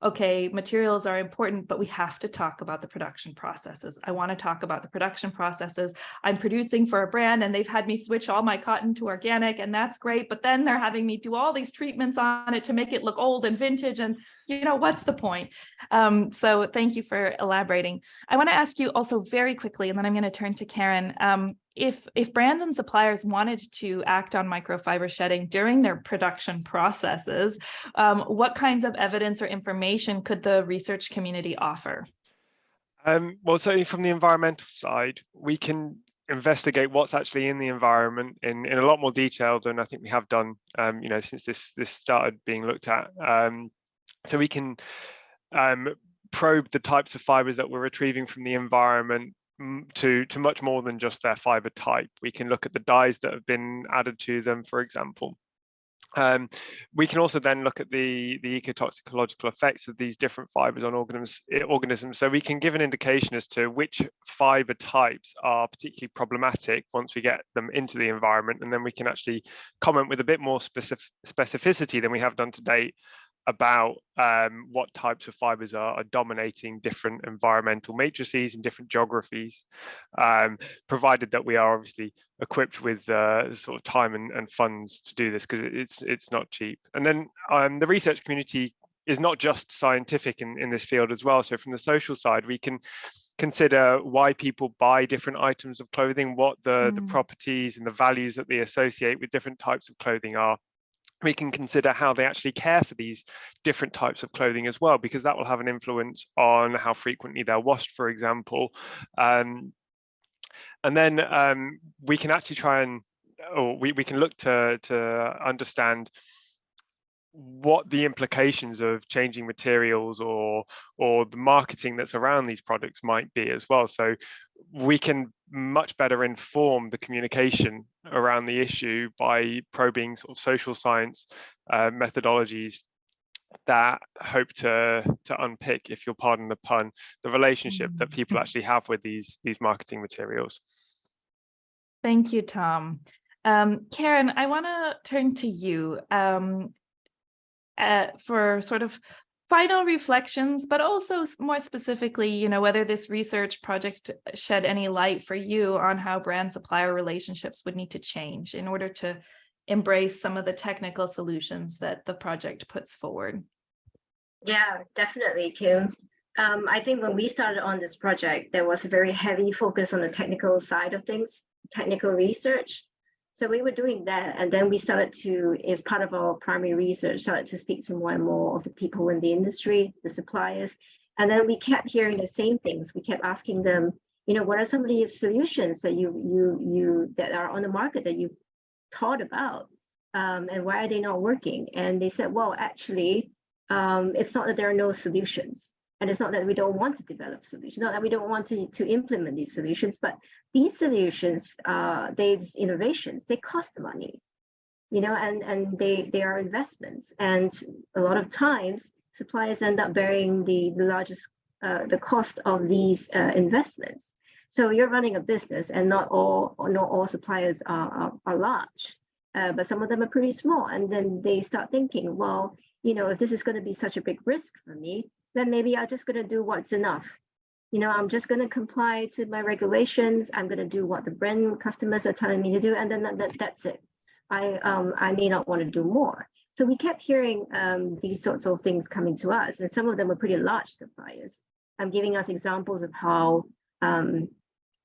okay, materials are important, but we have to talk about the production processes. I want to talk about the production processes. I'm producing for a brand and they've had me switch all my cotton to organic, and that's great. But then they're having me do all these treatments on it to make it look old and vintage. And, you know, what's the point? So thank you for elaborating. I want to ask you also very quickly, and then I'm going to turn to Karen. If brands and suppliers wanted to act on microfiber shedding during their production processes, what kinds of evidence or information could the research community offer? Well, certainly from the environmental side, we can investigate what's actually in the environment in a lot more detail than I think we have done, you know, since this started being looked at. So we can probe the types of fibers that we're retrieving from the environment to much more than just their fiber type. We can look at the dyes that have been added to them, for example. We can also then look at the ecotoxicological effects of these different fibers on organisms. So we can give an indication as to which fiber types are particularly problematic once we get them into the environment, and then we can actually comment with a bit more specificity than we have done to date about what types of fibers are dominating different environmental matrices and different geographies, provided that we are obviously equipped with sort of time and funds to do this, because it's not cheap. And then the research community is not just scientific in this field as well. So from the social side, we can consider why people buy different items of clothing, what the properties and the values that they associate with different types of clothing are. We can consider how they actually care for these different types of clothing as well, because that will have an influence on how frequently they're washed, for example. And then we can actually try and, or we can look to understand what the implications of changing materials or the marketing that's around these products might be as well. So we can much better inform the communication around the issue by probing sort of social science methodologies that hope to unpick, if you'll pardon the pun, the relationship that people actually have with these marketing materials. Thank you, Tom. Karen, I want to turn to you for sort of final reflections, but also more specifically, you know, whether this research project shed any light for you on how brand supplier relationships would need to change in order to embrace some of the technical solutions that the project puts forward. Yeah, definitely, Kim. I think when we started on this project, there was a very heavy focus on the technical side of things, technical research. So we were doing that, and then we started to, as part of our primary research, started to speak to more and more of the people in the industry, the suppliers, and then we kept hearing the same things. We kept asking them, you know, what are some of the solutions that you that are on the market that you've thought about, and why are they not working? And they said, well, actually, it's not that there are no solutions. And it's not that we don't want to develop solutions, not that we don't want to implement these solutions, but these solutions, these innovations, they cost money. and they are investments. And a lot of times suppliers end up bearing the largest, the cost of these investments. So you're running a business, and not all suppliers are large, but some of them are pretty small. And then they start thinking, well, if this is going to be such a big risk for me, then maybe I'm just going to do what's enough. I'm just going to comply to my regulations. I'm going to do what the brand customers are telling me to do, and then that's it. I may not want to do more. So we kept hearing these sorts of things coming to us, and some of them were pretty large suppliers. I'm giving us examples of how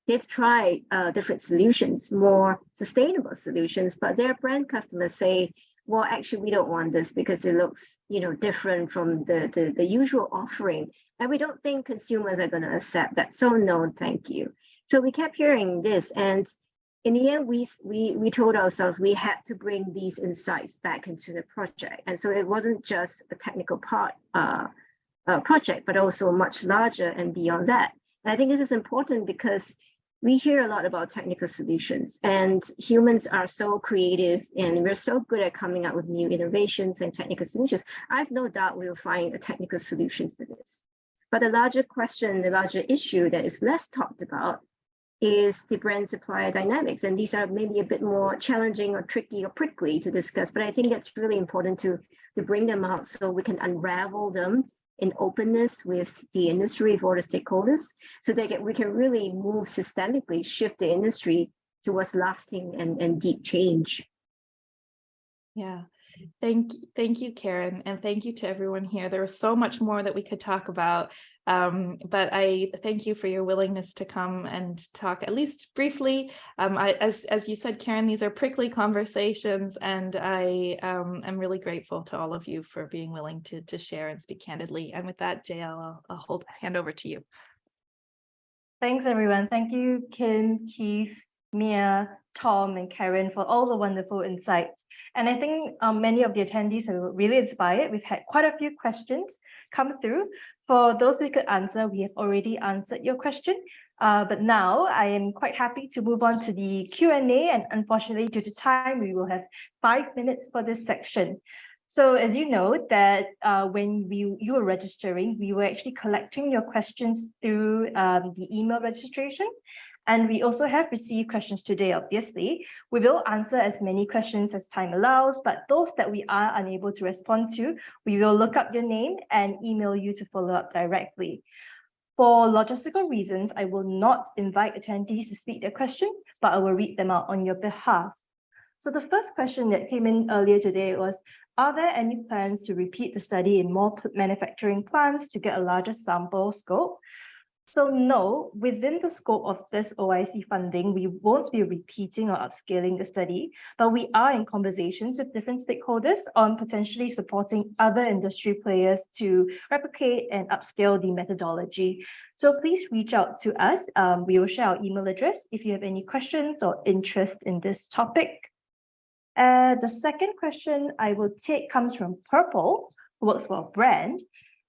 they've tried different solutions, more sustainable solutions, but their brand customers say, well, actually, we don't want this because it looks, different from the usual offering. And we don't think consumers are going to accept that. So no, thank you. So we kept hearing this. And in the end, we told ourselves we had to bring these insights back into the project. And so it wasn't just a technical part project, but also much larger and beyond that. And I think this is important because we hear a lot about technical solutions, and humans are so creative and we're so good at coming up with new innovations and technical solutions. I have no doubt we will find a technical solution for this. But the larger question, the larger issue that is less talked about is the brand supplier dynamics. And these are maybe a bit more challenging or tricky or prickly to discuss, but I think it's really important to bring them out so we can unravel them in openness with the industry, with all the stakeholders, so that we can really move systemically, shift the industry towards lasting and deep change. Yeah. Thank you, Karen, and thank you to everyone here. There was so much more that we could talk about, but I thank you for your willingness to come and talk, at least briefly. As you said, Karen, these are prickly conversations, and I am really grateful to all of you for being willing to share and speak candidly. And with that, JL, I'll hand over to you. Thanks, everyone. Thank you, Kim, Keith, Mia, Tom, and Karen for all the wonderful insights. And I think many of the attendees are really inspired. We've had quite a few questions come through. For those we could answer, we have already answered your question. But now I am quite happy to move on to the Q&A. And unfortunately, due to time, we will have 5 minutes for this section. So as you know, that when you were registering, we were actually collecting your questions through the email registration. And we also have received questions today, obviously. We will answer as many questions as time allows, but those that we are unable to respond to, we will look up your name and email you to follow up directly. For logistical reasons, I will not invite attendees to speak their question, but I will read them out on your behalf. So the first question that came in earlier today was, are there any plans to repeat the study in more manufacturing plants to get a larger sample scope? So no, within the scope of this OIC funding, we won't be repeating or upscaling the study, but we are in conversations with different stakeholders on potentially supporting other industry players to replicate and upscale the methodology. So please reach out to us. We will share our email address if you have any questions or interest in this topic. The second question I will take comes from Purple, who works for a brand.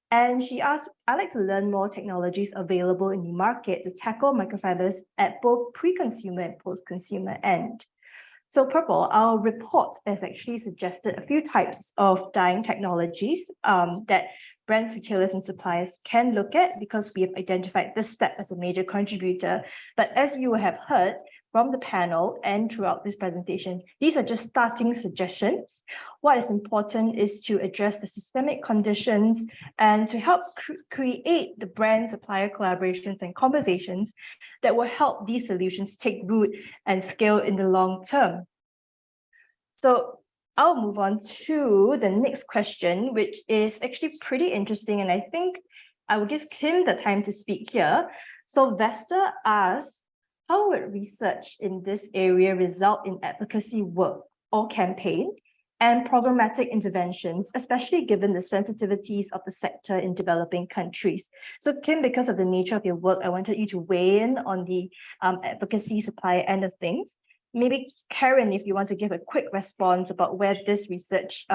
And she asked, I'd like to learn more technologies available in the market to tackle microfibers at both pre-consumer and post-consumer end. So Purple, our report has actually suggested a few types of dyeing technologies that brands, retailers, and suppliers can look at because we have identified this step as a major contributor. But as you have heard from the panel and throughout this presentation, these are just starting suggestions. What is important is to address the systemic conditions and to help create the brand supplier collaborations and conversations that will help these solutions take root and scale in the long term. So I'll move on to the next question, which is actually pretty interesting. And I think I will give Kim the time to speak here. So Vesta asks, how would research in this area result in advocacy work or campaign and programmatic interventions, especially given the sensitivities of the sector in developing countries? So Kim, because of the nature of your work, I wanted you to weigh in on the advocacy supply end of things. Maybe Karen, if you want to give a quick response about where this research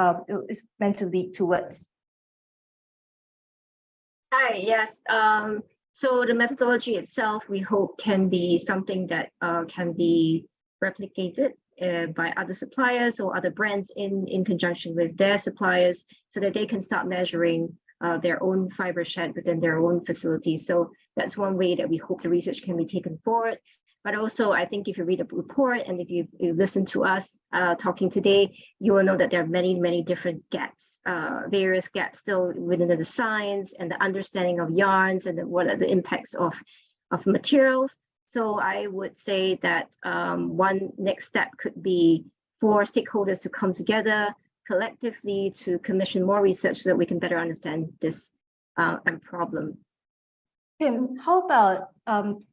is meant to lead towards. Hi, yes. So the methodology itself, we hope, can be something that can be replicated by other suppliers or other brands in conjunction with their suppliers, so that they can start measuring their own fiber shed within their own facilities. So that's one way that we hope the research can be taken forward. But also, I think if you read the report and if you listen to us talking today, you will know that there are many, many different gaps, various gaps still within the science and the understanding of yarns and what are the impacts of materials. So I would say that one next step could be for stakeholders to come together collectively to commission more research so that we can better understand this problem. Kim, how about,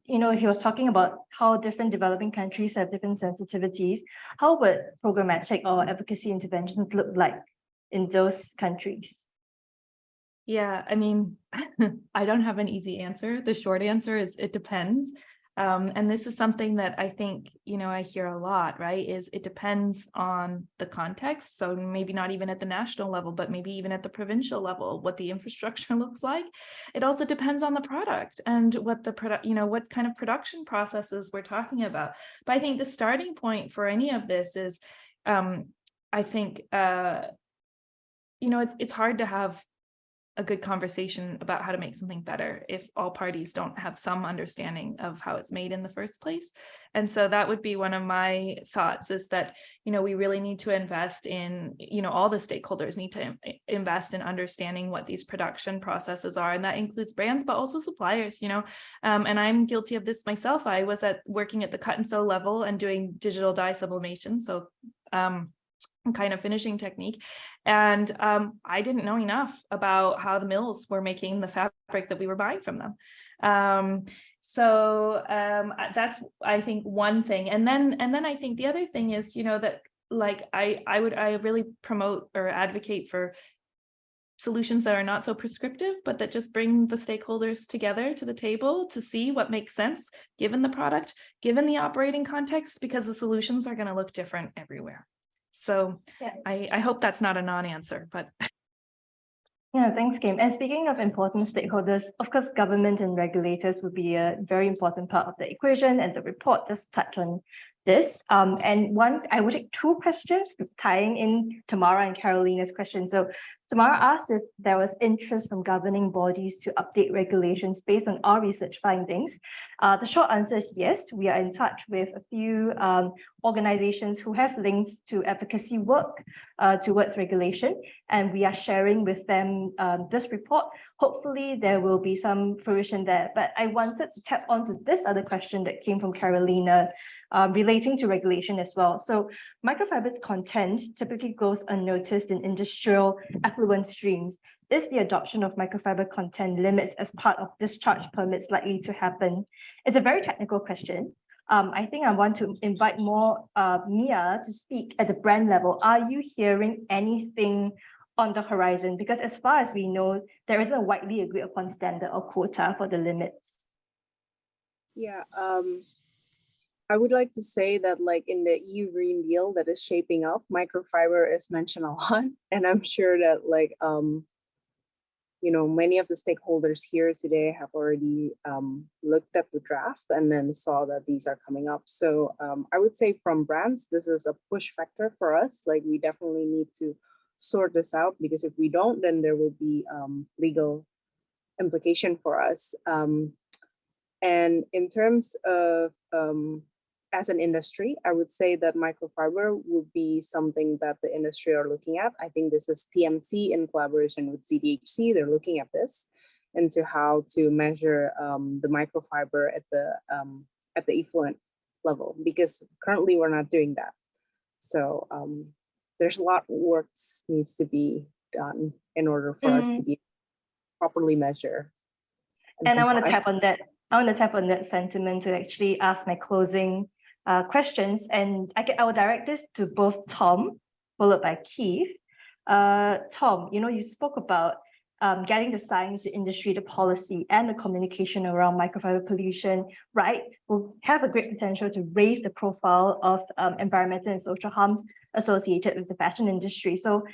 he was talking about how different developing countries have different sensitivities. How would programmatic or advocacy interventions look like in those countries? Yeah, I mean, I don't have an easy answer. The short answer is it depends. And this is something that I think, I hear a lot, right? Is it depends on the context. So maybe not even at the national level, but maybe even at the provincial level, what the infrastructure looks like. It also depends on the product and what the product, what kind of production processes we're talking about. But I think the starting point for any of this is, I think, it's hard to have a good conversation about how to make something better if all parties don't have some understanding of how it's made in the first place. And so that would be one of my thoughts, is that, we really need to invest in, all the stakeholders need to invest in understanding what these production processes are. And that includes brands, but also suppliers, and I'm guilty of this myself. I was working at the cut and sew level and doing digital dye sublimation. So, kind of finishing technique. And I didn't know enough about how the mills were making the fabric that we were buying from them. So that's, I think, one thing. And then I think the other thing is, that like I really promote or advocate for solutions that are not so prescriptive, but that just bring the stakeholders together to the table to see what makes sense given the product, given the operating context, because the solutions are going to look different everywhere. So yeah. I hope that's not a non-answer, but. Yeah, thanks, Kim. And speaking of important stakeholders, of course, government and regulators would be a very important part of the equation, and the report does touch on this. And I would take two questions tying in Tamara and Carolina's question. So Tamara asked if there was interest from governing bodies to update regulations based on our research findings. The short answer is yes. We are in touch with a few organizations who have links to advocacy work towards regulation, and we are sharing with them this report. Hopefully there will be some fruition there, but I wanted to tap onto this other question that came from Carolina relating to regulation as well. So microfiber content typically goes unnoticed in industrial effluent streams. Is the adoption of microfiber content limits as part of discharge permits likely to happen? It's a very technical question. I think I want to invite more Mia to speak at the brand level. Are you hearing anything on the horizon? Because as far as we know, there isn't a widely agreed upon standard or quota for the limits. Yeah, I would like to say that, like, in the EU Green Deal that is shaping up, microfiber is mentioned a lot, and I'm sure that, like, many of the stakeholders here today have already looked at the draft and then saw that these are coming up. So I would say from brands, this is a push factor for us. Like, we definitely need to sort this out, because if we don't, then there will be legal implication for us. And in terms of as an industry, I would say that microfiber would be something that the industry are looking at. I think this is TMC in collaboration with CDHC. They're looking at this into how to measure the microfiber at the effluent level, because currently we're not doing that. So there's a lot of work needs to be done in order for us to be properly measure. And I want to tap on that. I want to tap on that sentiment to actually ask my closing questions, and I will direct this to both Tom, followed by Keith. Tom, you spoke about getting the science, the industry, the policy, and the communication around microfiber pollution right will have a great potential to raise the profile of environmental and social harms associated with the fashion industry. So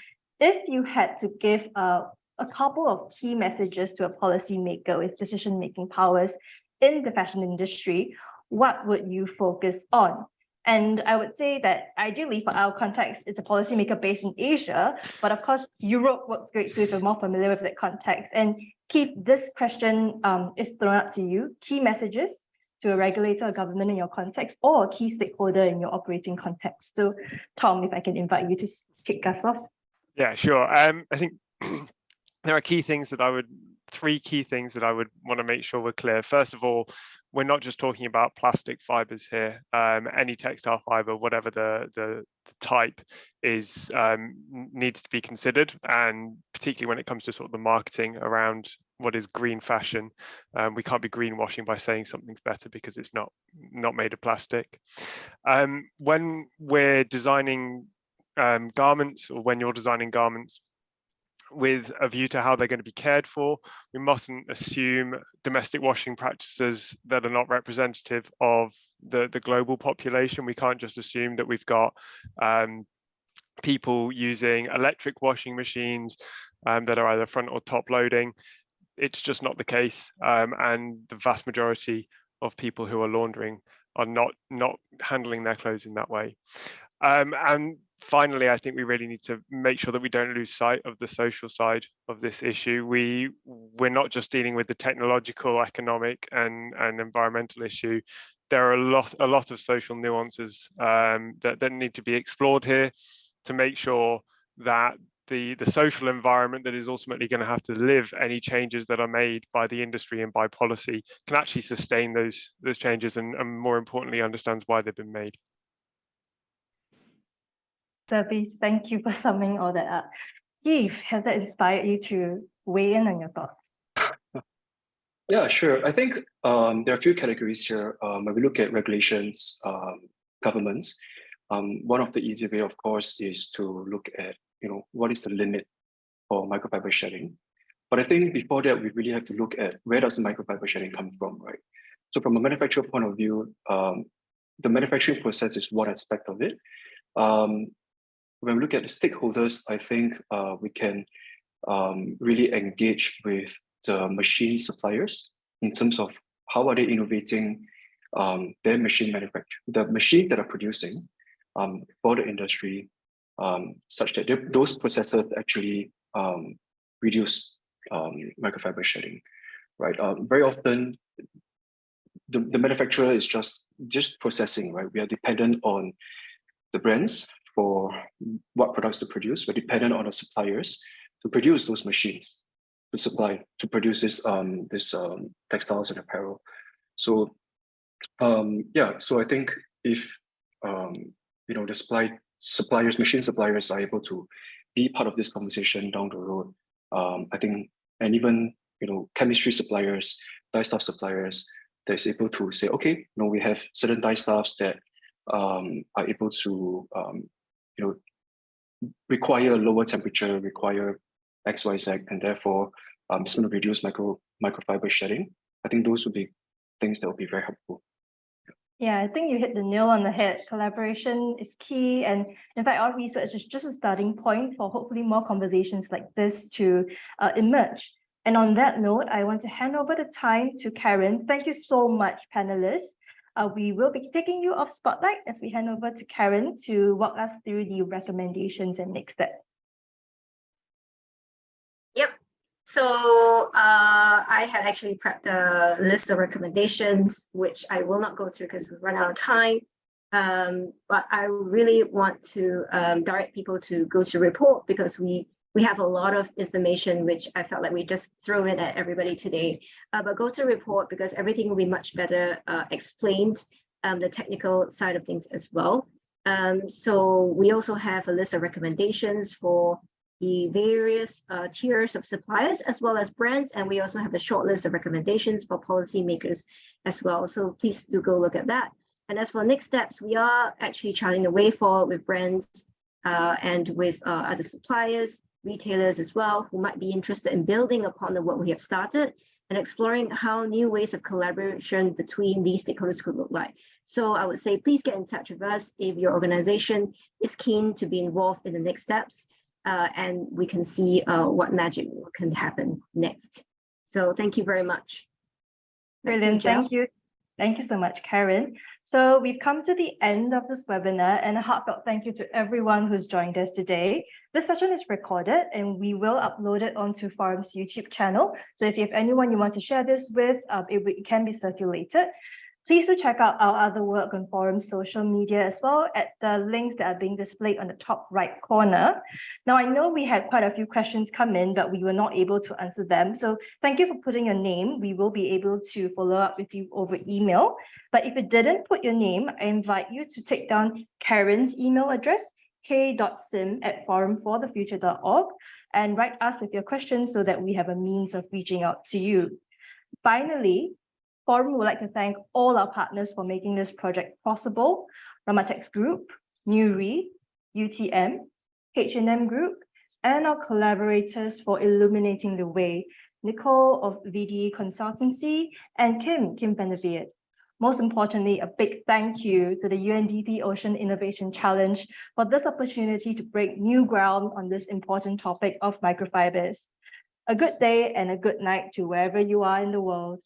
if you had to give a couple of key messages to a policymaker with decision-making powers in the fashion industry, what would you focus on? And I would say that ideally for our context, it's a policymaker based in Asia, but of course, Europe works great too if you're more familiar with that context. And Keith, this question is thrown out to you. Key messages to a regulator or government in your context, or a key stakeholder in your operating context. So Tom, if I can invite you to kick us off. Yeah, sure. I think there are three key things that I would want to make sure we're clear. First of all, we're not just talking about plastic fibers here. Any textile fiber, whatever the type is, needs to be considered, and particularly when it comes to sort of the marketing around what is green fashion. We can't be greenwashing by saying something's better because it's not made of plastic. When we're designing garments, or when you're designing garments with a view to how they're going to be cared for, we mustn't assume domestic washing practices that are not representative of the global population. We can't just assume that we've got people using electric washing machines that are either front or top loading. It's just not the case, and the vast majority of people who are laundering are not handling their clothes in that way. And finally, I think we really need to make sure that we don't lose sight of the social side of this issue. We're not just dealing with the technological, economic, and environmental issue. There are a lot of social nuances that need to be explored here to make sure that the social environment that is ultimately going to have to live any changes that are made by the industry and by policy can actually sustain those changes, and more importantly, understands why they've been made. Debbie, thank you for summing all that up. Keith, has that inspired you to weigh in on your thoughts? Yeah, sure. I think there are a few categories here. When we look at regulations, governments, one of the easy way, of course, is to look at, what is the limit for microfiber shedding. But I think before that, we really have to look at where does the microfiber shedding come from, right? So from a manufacturer point of view, the manufacturing process is one aspect of it. When we look at the stakeholders, I think we can really engage with the machine suppliers in terms of how are they innovating their machine manufacture, the machine that are producing for the industry, such that those processes actually reduce microfiber shedding, right? Very often, the manufacturer is just processing, right? We are dependent on the brands for what products to produce. We're dependent on the suppliers to produce those machines, to produce this textiles and apparel. So so I think if the machine suppliers are able to be part of this conversation down the road, I think, and even chemistry suppliers, dye stuff suppliers, that's able to say, okay, we have certain dye stuffs that are able to require a lower temperature, require XYZ, and therefore it's going to reduce microfiber shedding. I think those would be things that would be very helpful. Yeah, I think you hit the nail on the head. Collaboration is key, and in fact, our research is just a starting point for hopefully more conversations like this to emerge. And on that note, I want to hand over the time to Karen. Thank you so much, panelists. We will be taking you off spotlight as we hand over to Karen to walk us through the recommendations and next steps. Yep. So I had actually prepped a list of recommendations, which I will not go through because we've run out of time. But I really want to direct people to go to report, because we have a lot of information which I felt like we just throw in at everybody today. But go to report, because everything will be much better explained, the technical side of things as well. So we also have a list of recommendations for the various tiers of suppliers as well as brands, and we also have a short list of recommendations for policymakers as well. So please do go look at that. And as for next steps, we are actually charting the way forward with brands and with other suppliers, retailers as well, who might be interested in building upon the work we have started and exploring how new ways of collaboration between these stakeholders could look like. So I would say, please get in touch with us if your organization is keen to be involved in the next steps, and we can see what magic can happen next. So thank you very much. Brilliant, thank you. Thank you so much, Karen. So we've come to the end of this webinar, and a heartfelt thank you to everyone who's joined us today. This session is recorded and we will upload it onto Forum's YouTube channel. So if you have anyone you want to share this with, it can be circulated. Please do check out our other work on Forum's social media as well at the links that are being displayed on the top right corner. Now, I know we had quite a few questions come in, but we were not able to answer them. So thank you for putting your name. We will be able to follow up with you over email. But if you didn't put your name, I invite you to take down Karen's email address, k.sim@forumforthefuture.org, and write us with your questions so that we have a means of reaching out to you. Finally, Forum would like to thank all our partners for making this project possible: Ramatex Group, Newry, UTM, H&M Group, and our collaborators for illuminating the way, Nicole of VDE Consultancy and Kim van der Veert. Most importantly, a big thank you to the UNDP Ocean Innovation Challenge for this opportunity to break new ground on this important topic of microfibers. A good day and a good night to wherever you are in the world.